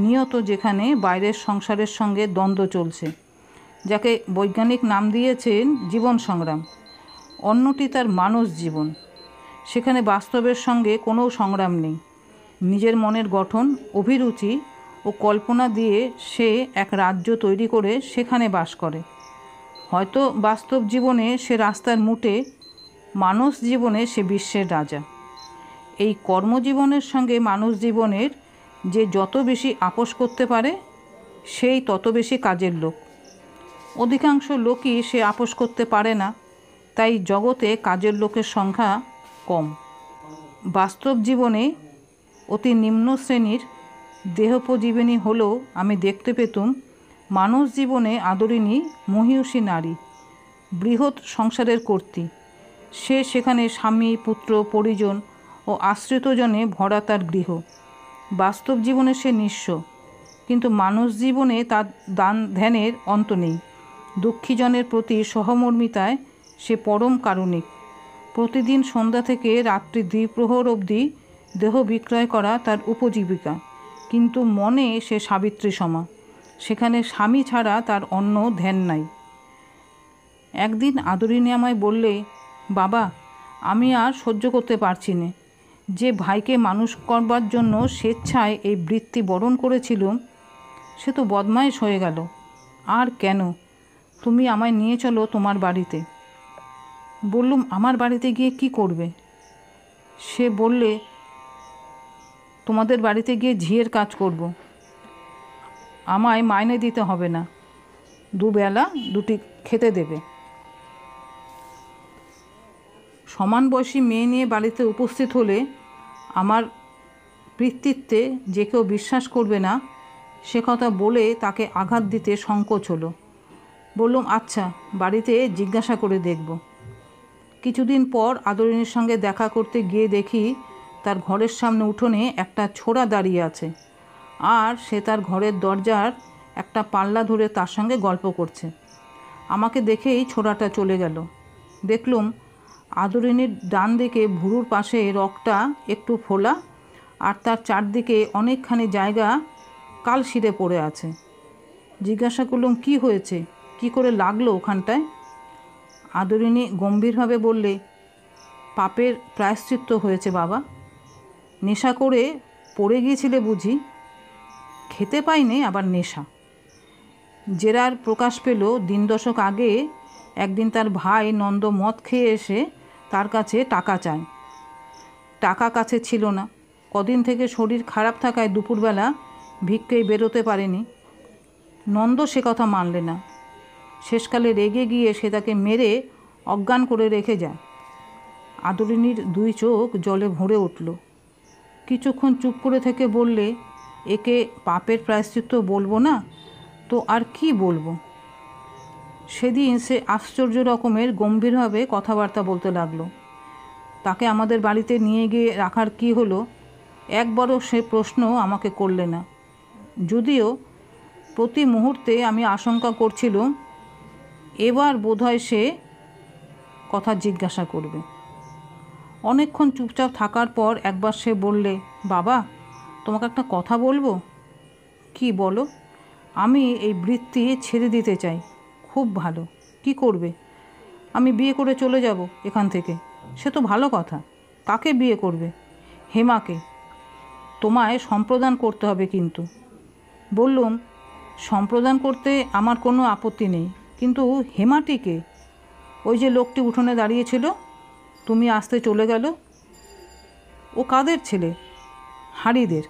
নিয়ত, যেখানে বাইরের সংসারের সঙ্গে দ্বন্দ্ব চলছে, যাকে বৈজ্ঞানিক নাম দিয়েছেন জীবন সংগ্রাম। অন্যটি তার মানস জীবন, সেখানে বাস্তবের সঙ্গে কোনো সংগ্রাম নেই। নিজের মনের গঠন, অভিরুচি ও কল্পনা দিয়ে সে এক রাজ্য তৈরি করে সেখানে বাস করে। হয়তো বাস্তব জীবনে সে রাস্তার মুটে, মানস জীবনে সে বিশ্বের রাজা। এই কর্মজীবনের সঙ্গে মানুষ জীবনের যে যত বেশি আপোষ করতে পারে, সেই তত বেশি কাজের লোক। অধিকাংশ লোকই সে আপোষ করতে পারে না, তাই জগতে কাজের লোকের সংখ্যা কম। বাস্তব জীবনে অতি নিম্ন শ্রেণীর দেহোপজীবিনী হলেও আমি দেখতে পেতুম মানুষ জীবনে আদরিনী মহীয়সী নারী, বৃহৎ সংসারের কর্ত্রী। সে সেখানে স্বামী, পুত্র, পরিজন ও আশ্রিতজনে ভরা তার গৃহ। বাস্তব জীবনে সে নিঃস্ব, কিন্তু মানুষ জীবনে তার দান ধ্যানের অন্ত নেই। দুঃখীজনের প্রতি সহমর্মিতায় সে পরম কারুণিক। প্রতিদিন সন্ধ্যা থেকে রাত্রি 2 প্রহর অবধি দেহ বিক্রয় করা তার উপজীবিকা, কিন্তু মনে সে সাবিত্রী সমা। সেখানে স্বামী ছাড়া তার অন্য ধ্যান নাই। একদিন আদরিনী আমায় বললে, বাবা, আমি আর সহ্য করতে পারছি না। যে ভাইকে মানুষ করবার জন্য স্বেচ্ছায় এই বৃত্তি বরণ করেছিলুম, সে তো বদমাইশ হয়ে গেল। আর কেন, তুমি আমায় নিয়ে চলো তোমার বাড়িতে। বললুম, আমার বাড়িতে গিয়ে কি করবে? সে বললে, তোমাদের বাড়িতে গিয়ে ঝিয়ের কাজ করব। আমায় মাইনে দিতে হবে না, 2 বেলা 2টি খেতে দেবে। সমান বয়সী মেয়ে নিয়ে বাড়িতে উপস্থিত হলে আমার পিতৃত্বে যে কেউ বিশ্বাস করবে না, সে কথা বলে তাকে আঘাত দিতে সংকোচ হলো। বললুম, আচ্ছা, বাড়িতে জিজ্ঞাসা করে দেখব। কিছুদিন পর আদরিনীর সঙ্গে দেখা করতে গিয়ে দেখি তার ঘরের সামনে উঠোনে একটা ছোড়া দাঁড়িয়ে আছে, আর সে তার ঘরের দরজার একটা পাল্লা ধরে তার সঙ্গে গল্প করছে। আমাকে দেখেই ছোড়াটা চলে গেল। দেখলুম আদরিনীর ডান দিকে ভুরুর পাশে রগটা একটু ফোলা, আর তার চারদিকে অনেকখানি জায়গা কালশিরে পড়ে আছে। জিজ্ঞাসা করলুম, কি হয়েছে, কি করে লাগলো ওখানটায়? আদরিনী গম্ভীরভাবে বললে, পাপের প্রায়শ্চিত্ত হয়েছে বাবা। নেশা করে পড়ে গিয়েছিলে বুঝি? খেতে পাইনি, আবার নেশা। জেরার প্রকাশ পেল দিন দশক আগে। একদিন তার ভাই নন্দ মদ খেয়ে এসে তার কাছে টাকা চায়। টাকা কাছে ছিল না। কদিন থেকে শরীর খারাপ থাকায় দুপুরবেলা ভিক্ষেই বেরোতে পারেনি। নন্দ সে কথা মানলে না। শেষকালে রেগে গিয়ে সে তাকে মেরে অজ্ঞান করে রেখে যায়। আদরিনীর দুই চোখ জলে ভরে উঠল। কিছুক্ষণ চুপ করে থেকে বললে, একে পাপের প্রায়শ্চিত্ত বলবো না তো আর কি বলবো? সেদিন সে আশ্চর্য রকমের গম্ভীরভাবে কথাবার্তা বলতে লাগলো। তাকে আমাদের বাড়িতে নিয়ে গিয়ে রাখার কি হলো, একবারও সে প্রশ্ন আমাকে করলে না। যদিও প্রতি মুহূর্তে আমি আশঙ্কা করছিলাম এবার বোধহয় সে কথা জিজ্ঞাসা করবে। অনেকক্ষণ চুপচাপ থাকার পর একবার সে বললে, বাবা, তোমাকে একটা কথা বলবো। কি বলো? আমি এই বৃত্তি ছেড়ে দিতে চাই। খুব ভালো। কি করবে? আমি বিয়ে করে চলে যাব এখান থেকে। সে তো ভালো কথা। কাকে বিয়ে করবে? হেমাকে। তোমায় সম্প্রদান করতে হবে কিন্তু। বললুম, সম্প্রদান করতে আমার কোনো আপত্তি নেই, কিন্তু হেমাটিকে? ওই যে লোকটি উঠোনে দাঁড়িয়েছিল, তুমি আসতে চলে গেল। ও কাদের ছেলে? হাঁড়িদের।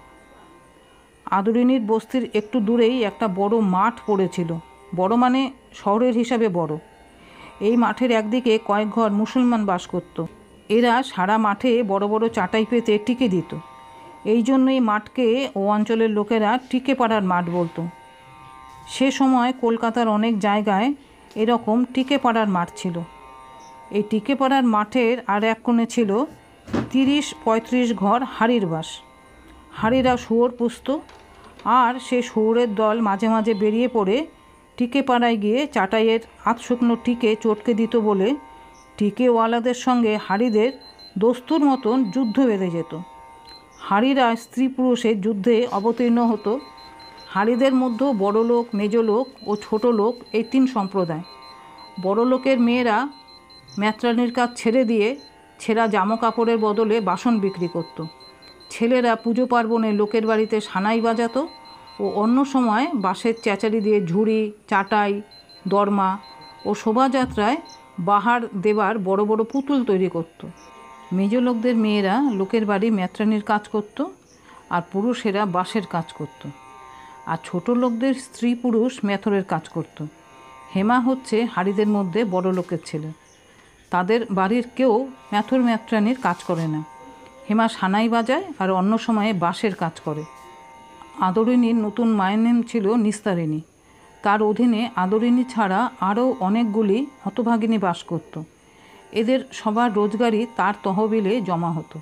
আদরিনীর বস্তির একটু দূরেই একটা বড় মাঠ পড়েছিল। বড় মানে শহরের হিসাবে বড়। এই মাঠের একদিকে কয়েক ঘর মুসলমান বাস করত। এরা সারা মাঠে বড় বড় চাটাই পেতে টিকে দিত। এই জন্যই মাঠকে ও অঞ্চলের লোকেরা টিকে পাড়ার মাঠ বলতো। সে সময় কলকাতার অনেক জায়গায় এরকম টিকে পাড়ার মাঠ ছিল। এই টিকে পাড়ার মাঠের আর এক কোণে ছিল 30-35 ঘর হাঁড়ির বাস। হাঁড়িরা শুয়োর পুষত, আর সে শুয়োরের দল মাঝে মাঝে বেরিয়ে পড়ে টিকে পাড়ায় গিয়ে চাটাইয়ের আধশুকনো টিকে চটকে দিত বলে টিকেওয়ালাদের সঙ্গে হাঁড়িদের দস্তুর মতন যুদ্ধ বেঁধে যেত। হাঁড়িরা স্ত্রী পুরুষের যুদ্ধে অবতীর্ণ হতো। হাঁড়িদের মধ্যেও বড় লোক, মেজ লোক ও ছোট লোক, এই 3 সম্প্রদায়। বড় লোকের মেয়েরা ম্যাত্রানির কাজ ছেড়ে দিয়ে ছেঁড়া জামা কাপড়ের বদলে বাসন বিক্রি করত। ছেলেরা পুজো পার্বণে লোকের বাড়িতে সানাই বাজাতো ও অন্য সময় বাঁশের চেঁচারি দিয়ে ঝুড়ি, চাটাই, দরমা ও শোভাযাত্রায় বাহার দেবার বড় বড় পুতুল তৈরি করত। মেজ লোকদের মেয়েরা লোকের বাড়ি ম্যাত্রানির কাজ করত, আর পুরুষেরা বাঁশের কাজ করত। আর ছোট লোকদের স্ত্রী পুরুষ মেথরের কাজ করত। হেমা হচ্ছে হাঁড়িদের মধ্যে বড় লোকের ছেলে। তাদের বাড়ির কেউ মেথর ম্যাত্রানির কাজ করে না। হেমা সানাই বাজায় আর অন্য সময়ে বাঁশের কাজ করে। আদরিনীর নতুন মায়ের নাম ছিল নিস্তারিণী। তার অধীনে আদরিনী ছাড়া আরও অনেকগুলি হতভাগিনী বাস করত। এদের সবার রোজগারই তার তহবিলে জমা হতো।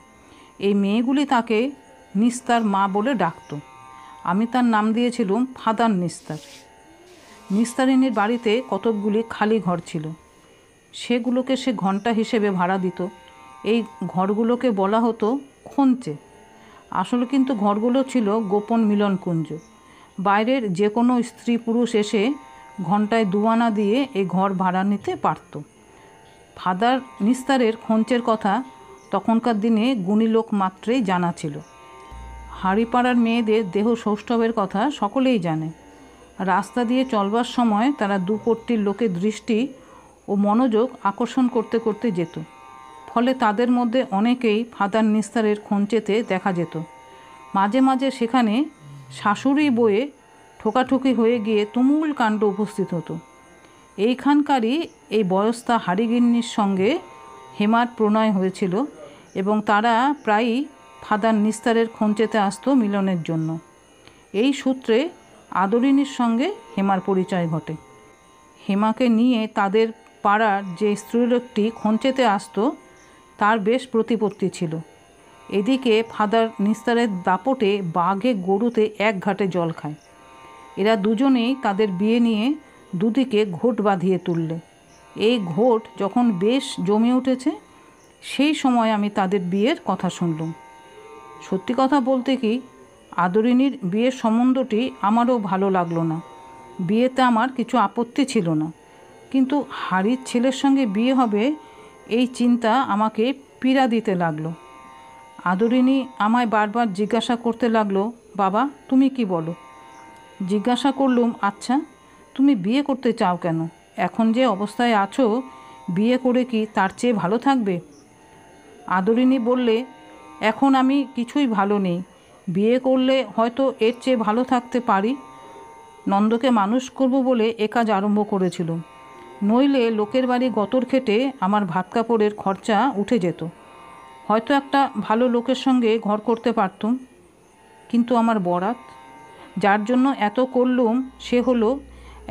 এই মেয়েগুলি তাকে নিস্তার মা বলে ডাকত। আমি তার নাম দিয়েছিলাম ফাদার নিস্তার। নিস্তারিণীর বাড়িতে কতকগুলি খালি ঘর ছিল। সেগুলোকে সে ঘন্টা হিসেবে ভাড়া দিত। এই ঘরগুলোকে বলা হতো খঞ্চে। আসলে কিন্তু ঘরগুলো ছিল গোপন মিলনকুঞ্জ। বাইরের যে কোনো স্ত্রী পুরুষ এসে ঘন্টায় 2 আনা দিয়ে এই ঘর ভাড়া নিতে পারত। ফাদার নিস্তারের খঞ্চের কথা তখনকার দিনে গুণী লোক মাত্রেই জানা ছিল। হাঁড়িপাড়ার মেয়েদের দেহ সৌষ্ঠবের কথা সকলেই জানে। রাস্তা দিয়ে চলবার সময় তারা দুপট্টির লোকের দৃষ্টি ও মনোযোগ আকর্ষণ করতে করতে যেত। ফলে তাদের মধ্যে অনেকেই ফাদার নিস্তারের খঞ্চেতে দেখা যেত। মাঝে মাঝে সেখানে শাশুড়ি বয়ে ঠোকাঠুকি হয়ে গিয়ে তুমুল কাণ্ড উপস্থিত হতো। এইখানকারই এই বয়স্তা হাঁড়িগিন্নির সঙ্গে হেমার প্রণয় হয়েছিল এবং তারা প্রায়ই ফাদার নিস্তারের খঞ্চেতে আসতো মিলনের জন্য। এই সূত্রে আদরিনীর সঙ্গে হেমার পরিচয় ঘটে। হেমাকে নিয়ে তাদের পাড়ার যে স্ত্রীলোকটি খঞ্চেতে আসতো তার বেশ প্রতিপত্তি ছিল। এদিকে ফাদার নিস্তারের দাপটে বাঘে গরুতে এক ঘাটে জল খায়। এরা দুজনেই তাদের বিয়ে নিয়ে দুদিকে ঘোট বাঁধিয়ে তুললে। এই ঘোট যখন বেশ জমে উঠেছে সেই সময় আমি তাদের বিয়ের কথা শুনলুম। সত্যি কথা বলতে কি, আদরিনীর বিয়ের সম্বন্ধটি আমারও ভালো লাগলো না। বিয়েতে আমার কিছু আপত্তি ছিল না, কিন্তু হাড়ির ছেলের সঙ্গে বিয়ে হবে এই চিন্তা আমাকে পীড়া দিতে লাগলো। আদরিনী আমায় বারবার জিজ্ঞাসা করতে লাগলো, বাবা তুমি কি বলো? জিজ্ঞাসা করলুম, আচ্ছা তুমি বিয়ে করতে চাও কেন? এখন যে অবস্থায় আছো বিয়ে করে কি তার চেয়ে ভালো থাকবে? আদরিনী বললে, এখন আমি কিছুই ভালো নেই, বিয়ে করলে হয়তো এর চেয়ে ভালো থাকতে পারি। নন্দকে মানুষ করব বলে এ কাজ আরম্ভ করেছিলাম, নইলে লোকের বাড়ি গতর খেটে আমার ভাত কাপড়ের খরচা উঠে যেত, হয়তো একটা ভালো লোকের সঙ্গে ঘর করতে পারতুম। কিন্তু আমার বরাত, যার জন্য এত করলুম, সে হলো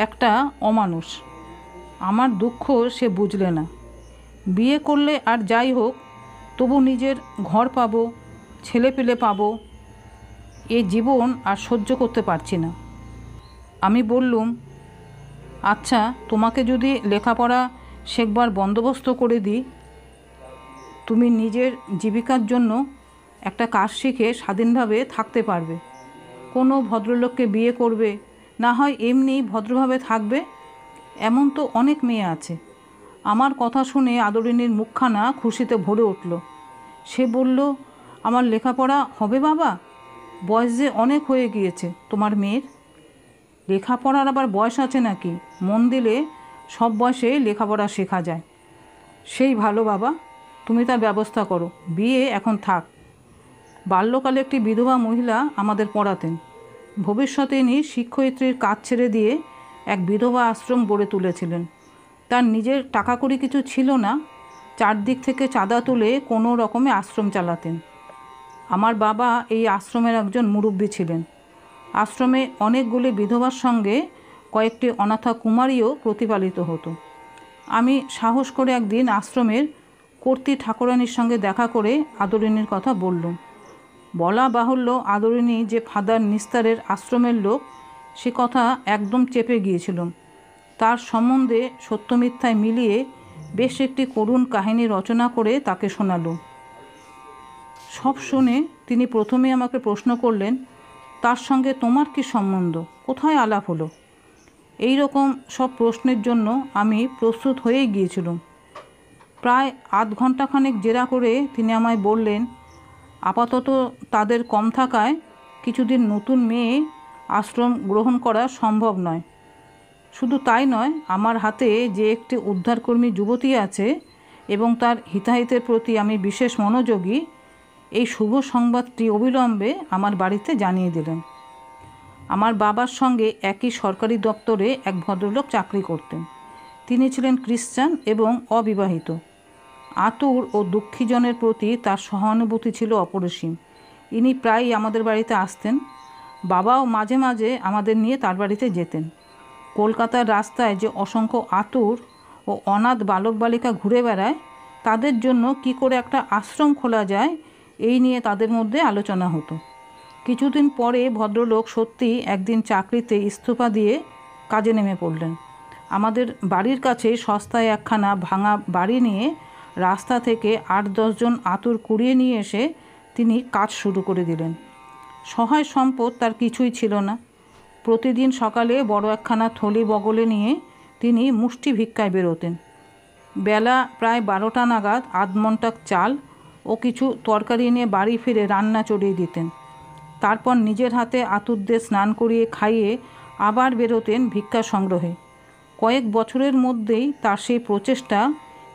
একটা অমানুষ। আমার দুঃখ সে বুঝলে না। বিয়ে করলে আর যাই হোক, তবু নিজের ঘর পাবো, ছেলে পেলে পাবো, এ জীবন আর সহ্য করতে পারছি না। আমি বললুম, আচ্ছা তোমাকে যদি লেখাপড়া শেখবার বন্দোবস্ত করে দিই, তুমি নিজের জীবিকার জন্য একটা কাজ শিখে স্বাধীনভাবে থাকতে পারবে, কোনো ভদ্রলোককে বিয়ে করবে, না হয় এমনি ভদ্রভাবে থাকবে, এমন তো অনেক মেয়ে আছে। আমার কথা শুনে আদরিনীর মুখখানা খুশিতে ভরে উঠল। সে বলল, আমার লেখাপড়া হবে বাবা? বয়স যে অনেক হয়ে গিয়েছে তোমার মেয়ের। লেখাপড়ার আবার বয়স আছে নাকি? মন দিলে সব বয়সে লেখাপড়া শেখা যায়। সেই ভালো বাবা, তুমি তার ব্যবস্থা করো, বিয়ে এখন থাক। বাল্যকালে একটি বিধবা মহিলা আমাদের পড়াতেন। ভবিষ্যতে ইনি শিক্ষয়িত্রীর কাজ ছেড়ে দিয়ে এক বিধবা আশ্রম গড়ে তুলেছিলেন। তার নিজের টাকা কড়ি কিছু ছিল না, চারদিক থেকে চাঁদা তুলে কোনো রকমে আশ্রম চালাতেন। আমার বাবা এই আশ্রমের একজন মুরব্বী ছিলেন। আশ্রমে অনেকগুলি বিধবার সঙ্গে কয়েকটি অনাথা কুমারীও প্রতিপালিত হতো। আমি সাহস করে একদিন আশ্রমের কর্ত্রী ঠাকুরানীর সঙ্গে দেখা করে আদরিনীর কথা বললুম। বলা বাহুল্য, আদরিনী যে ফাদার নিস্তারের আশ্রমের লোক সে কথা একদম চেপে গিয়েছিলাম। তার সম্বন্ধে সত্য মিথ্যায় মিলিয়ে বেশ একটি করুণ কাহিনী রচনা করে তাকে শোনালুম। সব শুনে তিনি প্রথমে আমাকে প্রশ্ন করলেন, তার সঙ্গে তোমার কি সম্বন্ধ, কোথায় আলাপ হলো? এই রকম সব প্রশ্নের জন্য আমি প্রস্তুত হয়েই গিয়েছিলাম। প্রায় আধ ঘণ্টাখানেক জেরা করে তিনি আমায় বললেন, আপাতত তাদের কম থাকায় কিছুদিন নতুন মেয়ে আশ্রম গ্রহণ করা সম্ভব নয়। শুধু তাই নয়, আমার হাতে যে একটি উদ্ধারকর্মী যুবতী আছে এবং তার হিতাহিতের প্রতি আমি বিশেষ মনোযোগী, এই শুভ সংবাদটি অবিলম্বে আমার বাড়িতে জানিয়ে দিলেন। আমার বাবার সঙ্গে একই সরকারি দপ্তরে এক ভদ্রলোক চাকরি করতেন। তিনি ছিলেন খ্রিস্টান এবং অবিবাহিত। আতুর ও দুঃখীজনের প্রতি তার সহানুভূতি ছিল অপরিসীম। ইনি প্রায়ই আমাদের বাড়িতে আসতেন। বাবাও মাঝে মাঝে আমাদের নিয়ে তার বাড়িতে যেতেন। কলকাতার রাস্তায় যে অসংখ্য আতুর ও অনাথ বালক বালিকা ঘুরে বেড়ায়, তাদের জন্য কি করে একটা আশ্রম খোলা যায় এই নিয়ে তাদের মধ্যে আলোচনা হতো। কিছুদিন পরে ভদ্রলোক সত্যি একদিন চাকরিতে ইস্তফা দিয়ে কাজে নেমে পড়লেন। আমাদের বাড়ির কাছে সস্তায় একখানা ভাঙা বাড়ি নিয়ে রাস্তা থেকে 8-10 জন আতুর কুড়িয়ে নিয়ে এসে তিনি কাজ শুরু করে দিলেন। সহায় সম্পদ তার কিছুই ছিল না। প্রতিদিন সকালে বড় একখানা থলি বগলে নিয়ে তিনি মুষ্টি ভিক্ষায় বেরোতেন। বেলা প্রায় 12টা নাগাদ আধমনটাক চাল ও কিছু তরকারি নিয়ে বাড়ি ফিরে রান্না চড়িয়ে দিতেন। তারপর নিজের হাতে আতুরদের স্নান করিয়ে খাইয়ে আবার বেরোতেন ভিক্ষা সংগ্রহে। কয়েক বছরের মধ্যেই তার সেই প্রচেষ্টা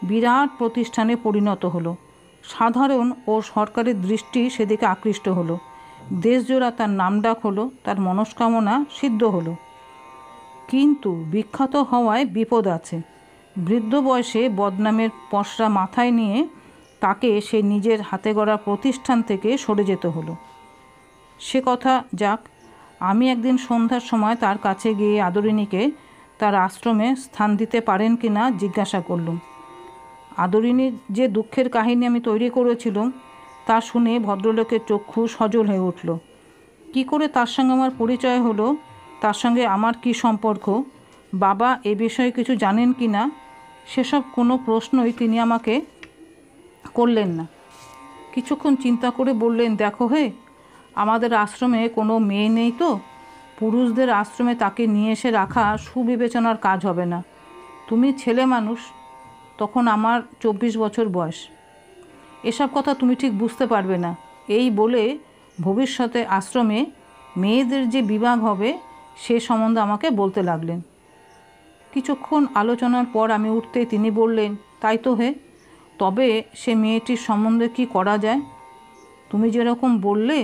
বিরাট প্রতিষ্ঠানে পরিণত হলো। সাধারণ ও সরকারের দৃষ্টি সেদিকে আকৃষ্ট হলো। দেশজোড়া তার নামডাক হলো, তার মনস্কামনা সিদ্ধ হলো। কিন্তু বিখ্যাত হওয়ায় বিপদ আছে। বৃদ্ধ বয়সে বদনামের পসরা মাথায় নিয়ে তাকে সে নিজের হাতে গড়া প্রতিষ্ঠান থেকে সরে যেতে হলো। সে কথা যাক, আমি একদিন সন্ধ্যার সময় তার কাছে গিয়ে আদরিনীকে তার আশ্রমে স্থান দিতে পারেন কি না জিজ্ঞাসা করলুম। আদরিনীর যে দুঃখের কাহিনী আমি তৈরি করেছিলাম তা শুনে ভদ্রলোকের চক্ষু সজল হয়ে উঠল। কি করে তার সঙ্গে আমার পরিচয় হলো, তার সঙ্গে আমার কি সম্পর্ক, বাবা এ বিষয়ে কিছু জানেন কি না সেসব কোনো প্রশ্নই তিনি আমাকে করলেন না। কিছুক্ষণ চিন্তা করে বললেন, দেখো হে, আমাদের আশ্রমে কোনো মেয়ে নেই তো, পুরুষদের আশ্রমে তাকে নিয়ে এসে রাখা সুবিবেচনার কাজ হবে না। তুমি ছেলে মানুষ, তখন আমার 24 বছর বয়স, এসব কথা তুমি ঠিক বুঝতে পারবে না। এই বলে ভবিষ্যতে আশ্রমে মেয়েদের যে বিভাগ হবে সে সম্বন্ধে আমাকে বলতে লাগলেন। কিছুক্ষণ আলোচনার পর আমি উঠতে তিনি বললেন, তাই তো হে, তবে সে মেয়েটির সম্বন্ধে কি করা যায়? তুমি যেরকম বললে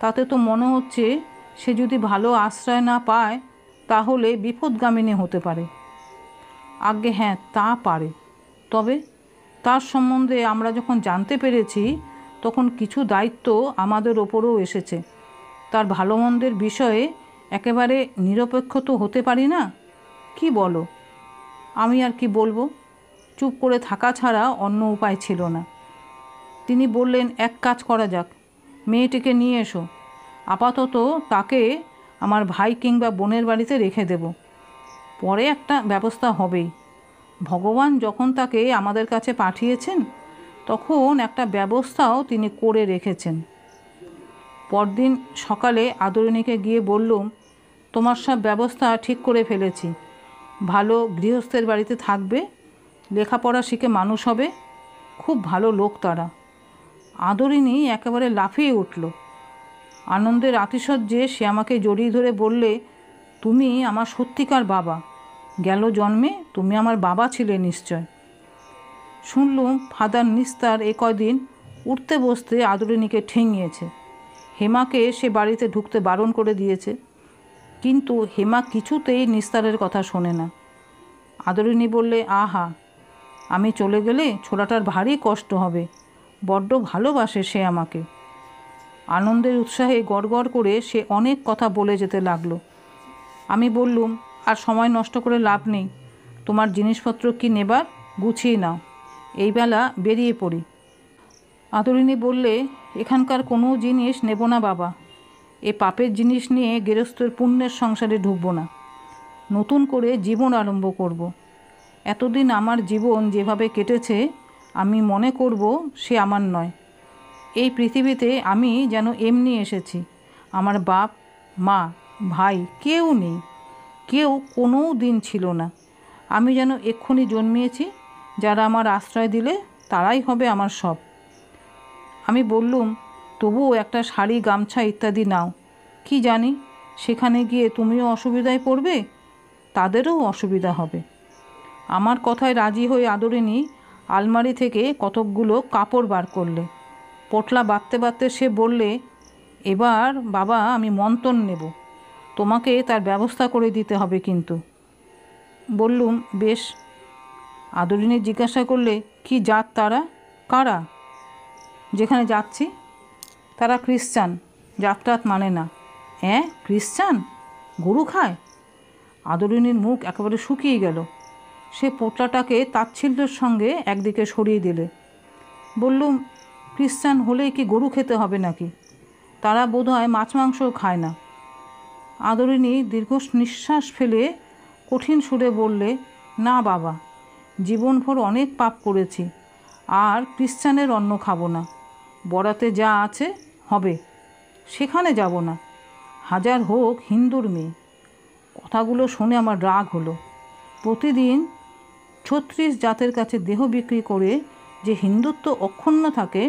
তাতে তো মনে হচ্ছে সে যদি ভালো আশ্রয় না পায় তাহলে বিপদগামিনী হতে পারে। আজ্ঞে হ্যাঁ, তা পারে, তবে তার সম্বন্ধে আমরা যখন জানতে পেরেছি তখন কিছু দায়িত্ব আমাদের ওপরেও এসেছে। তার ভালো মন্দের বিষয়ে একেবারে নিরপেক্ষ তো হতে পারি না, কি বলো? আমি আর কি বলবো, চুপ করে থাকা ছাড়া অন্য উপায় ছিল না। তিনি বললেন, এক কাজ করা যাক, মেয়েটিকে নিয়ে এসো, আপাতত তাকে আমার ভাই কিংবা বোনের বাড়িতে রেখে দেব, পরে একটা ব্যবস্থা হবেই। ভগবান যখন তাকে আমাদের কাছে পাঠিয়েছেন তখন একটা ব্যবস্থাও তিনি করে রেখেছেন। পরদিন সকালে আদরিণীকে গিয়ে বললুম, তোমার সব ব্যবস্থা ঠিক করে ফেলেছি, ভালো গৃহস্থের বাড়িতে থাকবে, লেখাপড়া শিখে মানুষ হবে, খুব ভালো লোক তারা। আদরিণী একেবারে লাফিয়ে উঠল। আনন্দের আতিশয্যে সে আমাকে জড়িয়ে ধরে বললে, তুমি আমার সত্যিকার বাবা, গেল জন্মে তুমি আমার বাবা ছিলে নিশ্চয়। শুনলুম ফাদার নিস্তার এ কয়দিন উঠতে বসতে আদরিণীকে ঠেঙিয়েছে। হেমাকে সে বাড়িতে ঢুকতে বারণ করে দিয়েছে, কিন্তু হেমা কিছুতেই নিস্তারের কথা শোনে না। আদরিণী বললে, আহা, আমি চলে গেলে ছোড়াটার ভারী কষ্ট হবে, বড্ড ভালোবাসে সে আমাকে। আনন্দের উৎসাহে গড়গড় করে সে অনেক কথা বলে যেতে লাগলো। আমি বললুম, আর সময় নষ্ট করে লাভ নেই, তোমার জিনিসপত্র কি নেবার গুছিয়ে নাও, এই বেলা বেরিয়ে পড়ি। আদরিণী বললে, এখানকার কোনো জিনিস নেব না বাবা, এ পাপের জিনিস নিয়ে গৃহস্থের পুণ্যের সংসারে ঢুকবো না, নতুন করে জীবন আরম্ভ করব। এতদিন আমার জীবন যেভাবে কেটেছে আমি মনে করব সে আমার নয়। এই পৃথিবীতে আমি যেন এমনি এসেছি, আমার বাপ মা ভাই কেউ নেই, কেউ কোনো দিন ছিল না। আমি যেন এক্ষুনি জন্মিয়েছি, যারা আমার আশ্রয় দিলে তারাই হবে আমার সব। আমি বললুম, তবুও একটা শাড়ি গামছা ইত্যাদি নাও, কি জানি সেখানে গিয়ে তুমিও অসুবিধায় পড়বে, তাদেরও অসুবিধা হবে। আমার কথায় রাজি হয়ে আদরিণী আলমারি থেকে কতকগুলো কাপড় বার করলে। পোটলা বাঁধতে বাঁধতে সে বললে, এবার বাবা আমি মন্তন নেব, তোমাকে তার ব্যবস্থা করে দিতে হবে কিন্তু। বললুম, বেশ। আদরিণী জিজ্ঞাসা করলে, কি জাত তারা, কারা? যেখানে যাচ্ছি তারা খ্রিস্টান, জাতটাত মানে না। খ্রিস্টান? গরু খায়? আদরিণীর মুখ একেবারে শুকিয়ে গেল। সে পোটলাটাকে তাচ্ছিল্যের সঙ্গে একদিকে সরিয়ে দিলে। বললুম, খ্রিস্টান হলেই কি গরু খেতে হবে নাকি? তারা বোধহয় মাছ মাংসও খায় না। আদরিণী দীর্ঘ নিঃশ্বাস ফেলে কঠিন সুরে বললে, না বাবা, জীবনভর অনেক পাপ করেছি, আর খ্রিস্টানের অন্ন খাবো না। বরাতে যা আছে হবে, সেখানে যাব না, হাজার হোক হিন্দুর মেয়ে। কথাগুলো শুনে আমার রাগ হলো। প্রতিদিন 36 জাতের কাছে দেহ বিক্রি করে যে হিন্দুত্ব অক্ষুণ্ণ থাকে,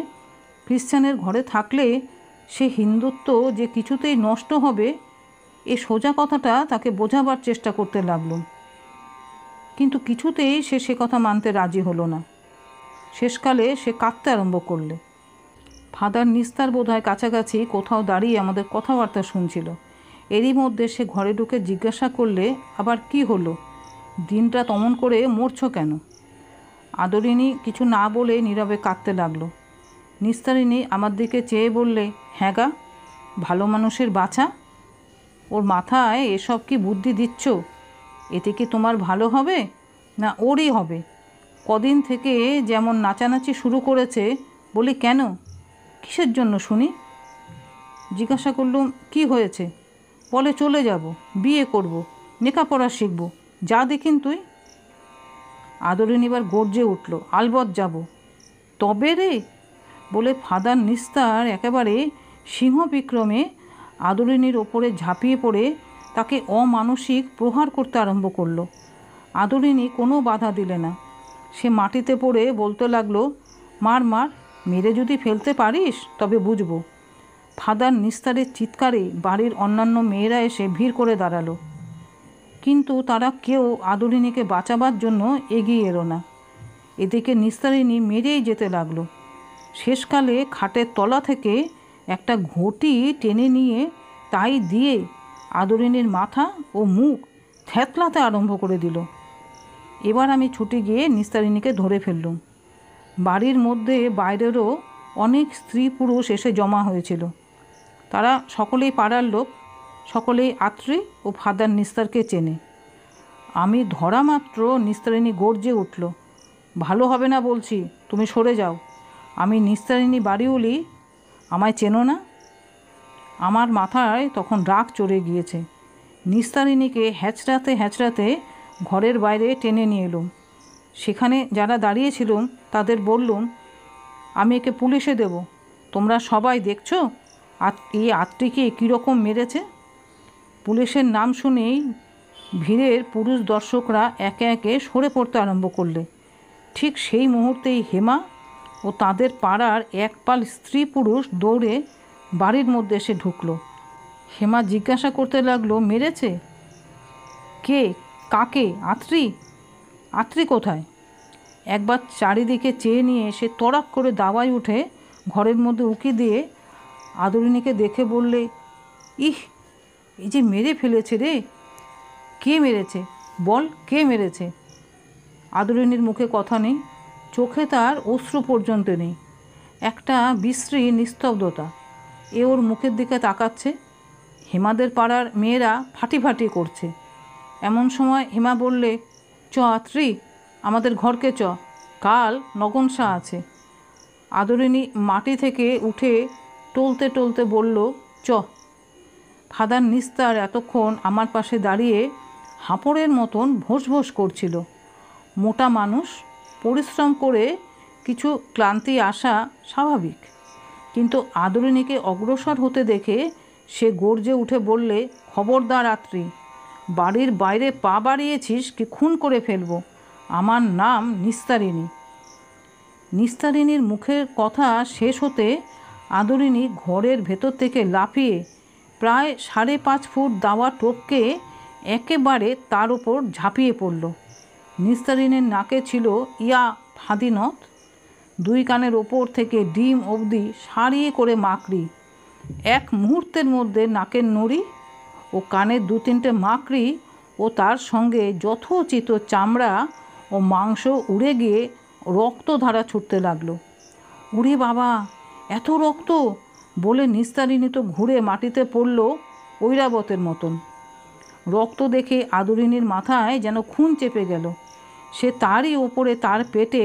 খ্রিস্টানের ঘরে থাকলে সে হিন্দুত্ব যে কিছুতেই নষ্ট হবে, এ সোজা কথাটা তাকে বোঝাবার চেষ্টা করতে লাগলুম, কিন্তু কিছুতেই সে কথা মানতে রাজি হলো না। শেষকালে সে কাঁদতে আরম্ভ করলে। ফাদার নিস্তার বোধহয় কাছাকাছি কোথাও দাঁড়িয়ে আমাদের কথাবার্তা শুনছিল। এরই মধ্যে সে ঘরে ঢুকে জিজ্ঞাসা করলে, আবার কি হলো, দিনটা তমন করে মরছো কেন? আদরিণী কিছু না বলে নীরবে কাঁদতে লাগলো। নিস্তারিণী আমার দিকে চেয়ে বললে, হ্যাঁ গা, ভালো মানুষের বাছা, ওর মাথায় এসব কি বুদ্ধি দিচ্ছ? এতে কি তোমার ভালো হবে না ওরই হবে? কদিন থেকে যেমন নাচানাচি শুরু করেছে, বলি কেন, কিসের জন্য শুনি? জিজ্ঞাসা করলুম, কি হয়েছে? বলে চলে যাব, বিয়ে করব, লেখাপড়া শিখব, যা দেখিন তুই। আদরিনী এবার গর্জে উঠল, আলবৎ যাব। তবে রে বলে ফাদার নিস্তার একেবারে সিংহ বিক্রমে আদরিনীর ওপরে ঝাঁপিয়ে পড়ে তাকে অমানসিক প্রহার করতে আরম্ভ করল। আদরিনী কোনো বাধা দিলে না। সে মাটিতে পড়ে বলতে লাগলো, মার মার, মেরে যদি ফেলতে পারিস তবে বুঝবো। ফাদার নিস্তারের চিৎকারে বাড়ির অন্যান্য মেয়েরা এসে ভিড় করে দাঁড়ালো, কিন্তু তারা কেউ আদরিনীকে বাঁচাবার জন্য এগিয়ে এলো না। এদিকে নিস্তারিণী মেরেই যেতে লাগলো। শেষকালে খাটের তলা থেকে একটা ঘটি টেনে নিয়ে তাই দিয়ে আদরিনীর মাথা ও মুখ থ্যাতলাতে আরম্ভ করে দিল। এবার আমি ছুটে গিয়ে নিস্তারিণীকে ধরে ফেললুম। বাড়ির মধ্যে বাইরেরও অনেক স্ত্রী পুরুষ এসে জমা হয়েছিল। তারা সকলেই পাড়ার লোক, সকলেই আত্রী ও ফাদার নিস্তারকে চেনে। আমি ধরা মাত্র নিস্তারিণী গর্জে উঠল, ভালো হবে না বলছি, তুমি সরে যাও। আমি নিস্তারিণী বাড়িওলি, আমায় চেনো না? আমার মাথায় তখন রাগ চড়ে গিয়েছে। নিস্তারিণীকে হ্যাচড়াতে হ্যাচড়াতে ঘরের বাইরে টেনে নিয়ে এলুম। সেখানে যারা দাঁড়িয়েছিলুম তাদের বললুম, আমি একে পুলিশে দেব। তোমরা সবাই দেখছো এই আত্মীকে কীরকম মেরেছে। পুলিশের নাম শুনেই ভিড়ের পুরুষ দর্শকরা একে একে সরে পড়তে আরম্ভ করলে। ঠিক সেই মুহূর্তেই হেমা ও তাদের পাড়ার একপাল স্ত্রী পুরুষ দৌড়ে বাড়ির মধ্যে এসে ঢুকলো। হেমা জিজ্ঞাসা করতে লাগলো, মেরেছে কে, কাকে? আত্রি কোথায়? একবার চারিদিকে চেয়ে নিয়ে সে তড়াক করে দাওয়ায় উঠে ঘরের মধ্যে উকি দিয়ে আদরিনীকে দেখে বললে, ইহ, এই যে মেরে ফেলেছে রে। কে মেরেছে বল, কে মেরেছে? আদরিনীর মুখে কথা নেই, চোখে তার অশ্রু পর্যন্ত নেই, একটা বিশ্রী নিস্তব্ধতা। এ ওর মুখের দিকে তাকাচ্ছে। হেমাদের পাড়ার মেয়েরা ফাটিফাটি করছে। এমন সময় হেমা বললে, চ আত্রি, আমাদের ঘরকে চ, কাল নগনসা আছে। আদরিনী মাটি থেকে উঠে টলতে টলতে বলল, চ। ফাদার নিস্তার এতক্ষণ আমার পাশে দাঁড়িয়ে হাঁপড়ের মতন ভোঁস ভোঁস করছিল। মোটা মানুষ, পরিশ্রম করে কিছু ক্লান্তি আসা স্বাভাবিক, কিন্তু আদরিনীকে অগ্রসর হতে দেখে সে গর্জে উঠে বললে, খবরদার আত্রি, বাড়ির বাইরে পা বাড়িয়েছিস কি খুন করে ফেলবো। আমার নাম নিস্তারিণী। নিস্তারিণীর মুখের কথা শেষ হতে আদরিনী ঘরের ভেতর থেকে লাফিয়ে প্রায় 5.5 ফুট দাওয়া টপকে একেবারে তার ওপর ঝাঁপিয়ে পড়ল। নিস্তারিণীর নাকে ছিল ইয়া ফাঁদিনত, 2 কানের ওপর থেকে ডিম অবধি সারিয়ে করে মাকড়ি। এক মুহূর্তের মধ্যে নাকের নড়ি ও কানের 2-3টে মাকড়ি ও তার সঙ্গে যথোচিত চামড়া ও মাংস উড়ে গিয়ে রক্তধারা ছুটতে লাগলো। উড়ে বাবা, এত রক্ত বলে নিস্তারিণী তো ঘুরে মাটিতে পড়ল ঐরাবতের মতন। রক্ত দেখে আদরিনীর মাথায় যেন খুন চেপে গেল। সে তারই ওপরে তার পেটে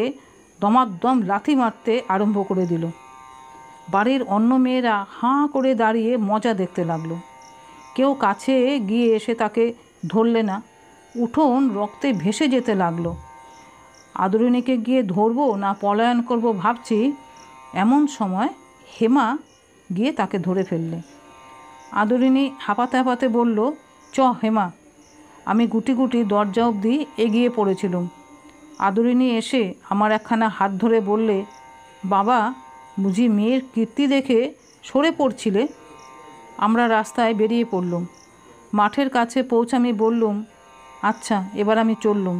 দমাদ্দম লাথি মারতে আরম্ভ করে দিল। বাড়ির অন্য মেয়েরা হাঁ করে দাঁড়িয়ে মজা দেখতে লাগলো। কেউ কাছে গিয়ে এসে তাকে ধরলে না। উঠোন রক্তে ভেসে যেতে লাগলো। আদরিনীকে গিয়ে ধরবো না পলায়ন করব ভাবছি, এমন সময় হেমা গিয়ে তাকে ধরে ফেললে। আদরিনী হাঁপাতে হাঁপাতে বলল, চ হেমা। আমি গুটি গুটি দরজা অবধি এগিয়ে পড়েছিলুম। আদরিনী এসে আমার একখানা হাত ধরে বললে, বাবা, বুঝি মেয়ের কীর্তি দেখে সরে পড়ছিলে? আমরা রাস্তায় বেরিয়ে পড়লুম। মাঠের কাছে পৌঁছামি বললুম, আচ্ছা এবার আমি চললুম।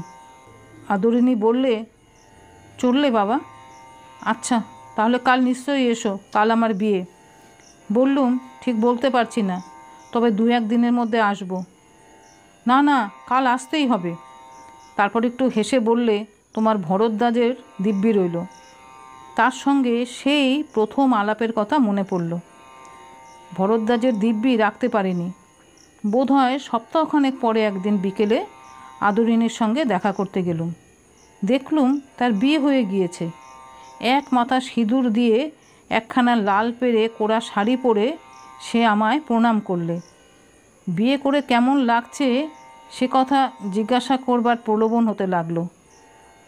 আদরিনী বললে, চললে বাবা? আচ্ছা, তাহলে কাল নিশ্চয়ই এসো, কাল আমার বিয়ে। বললুম, ঠিক বলতে পারছি না, তবে 2-1 দিনের মধ্যে আসব। না না, কাল আসতেই হবে। তারপর একটু হেসে বললে, তোমার ভরদ্বাজের দিব্যি রইল। তার সঙ্গে সেই প্রথম আলাপের কথা মনে পড়ল। ভরদ্বাজের দিব্যি রাখতে পারিনি। বোধহয় সপ্তাহখানেক পরে একদিন বিকেলে আদরিনীর সঙ্গে দেখা করতে গেলুম। দেখলুম তার বিয়ে হয়ে গিয়েছে। এক মাথা সিঁদুর দিয়ে একখানা লাল পেরে কোরা শাড়ি পরে সে আমায় প্রণাম করলে। বিয়ে করে কেমন লাগছে সে কথা জিজ্ঞাসা করবার প্রলোভন হতে লাগলো,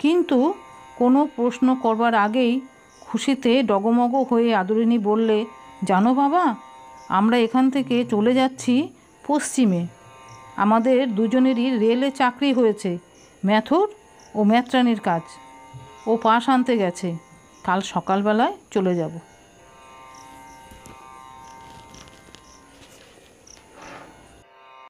কিন্তু কোনো প্রশ্ন করবার আগেই খুশিতে ডগমগ হয়ে আদরিণী বললে, জানো বাবা, আমরা এখান থেকে চলে যাচ্ছি পশ্চিমে। আমাদের দুজনেরই রেলে চাকরি হয়েছে, ম্যাথুর ও ম্যাত্রানির কাজ। ও পাশ আনতে গেছে, কাল সকালবেলায় চলে যাব।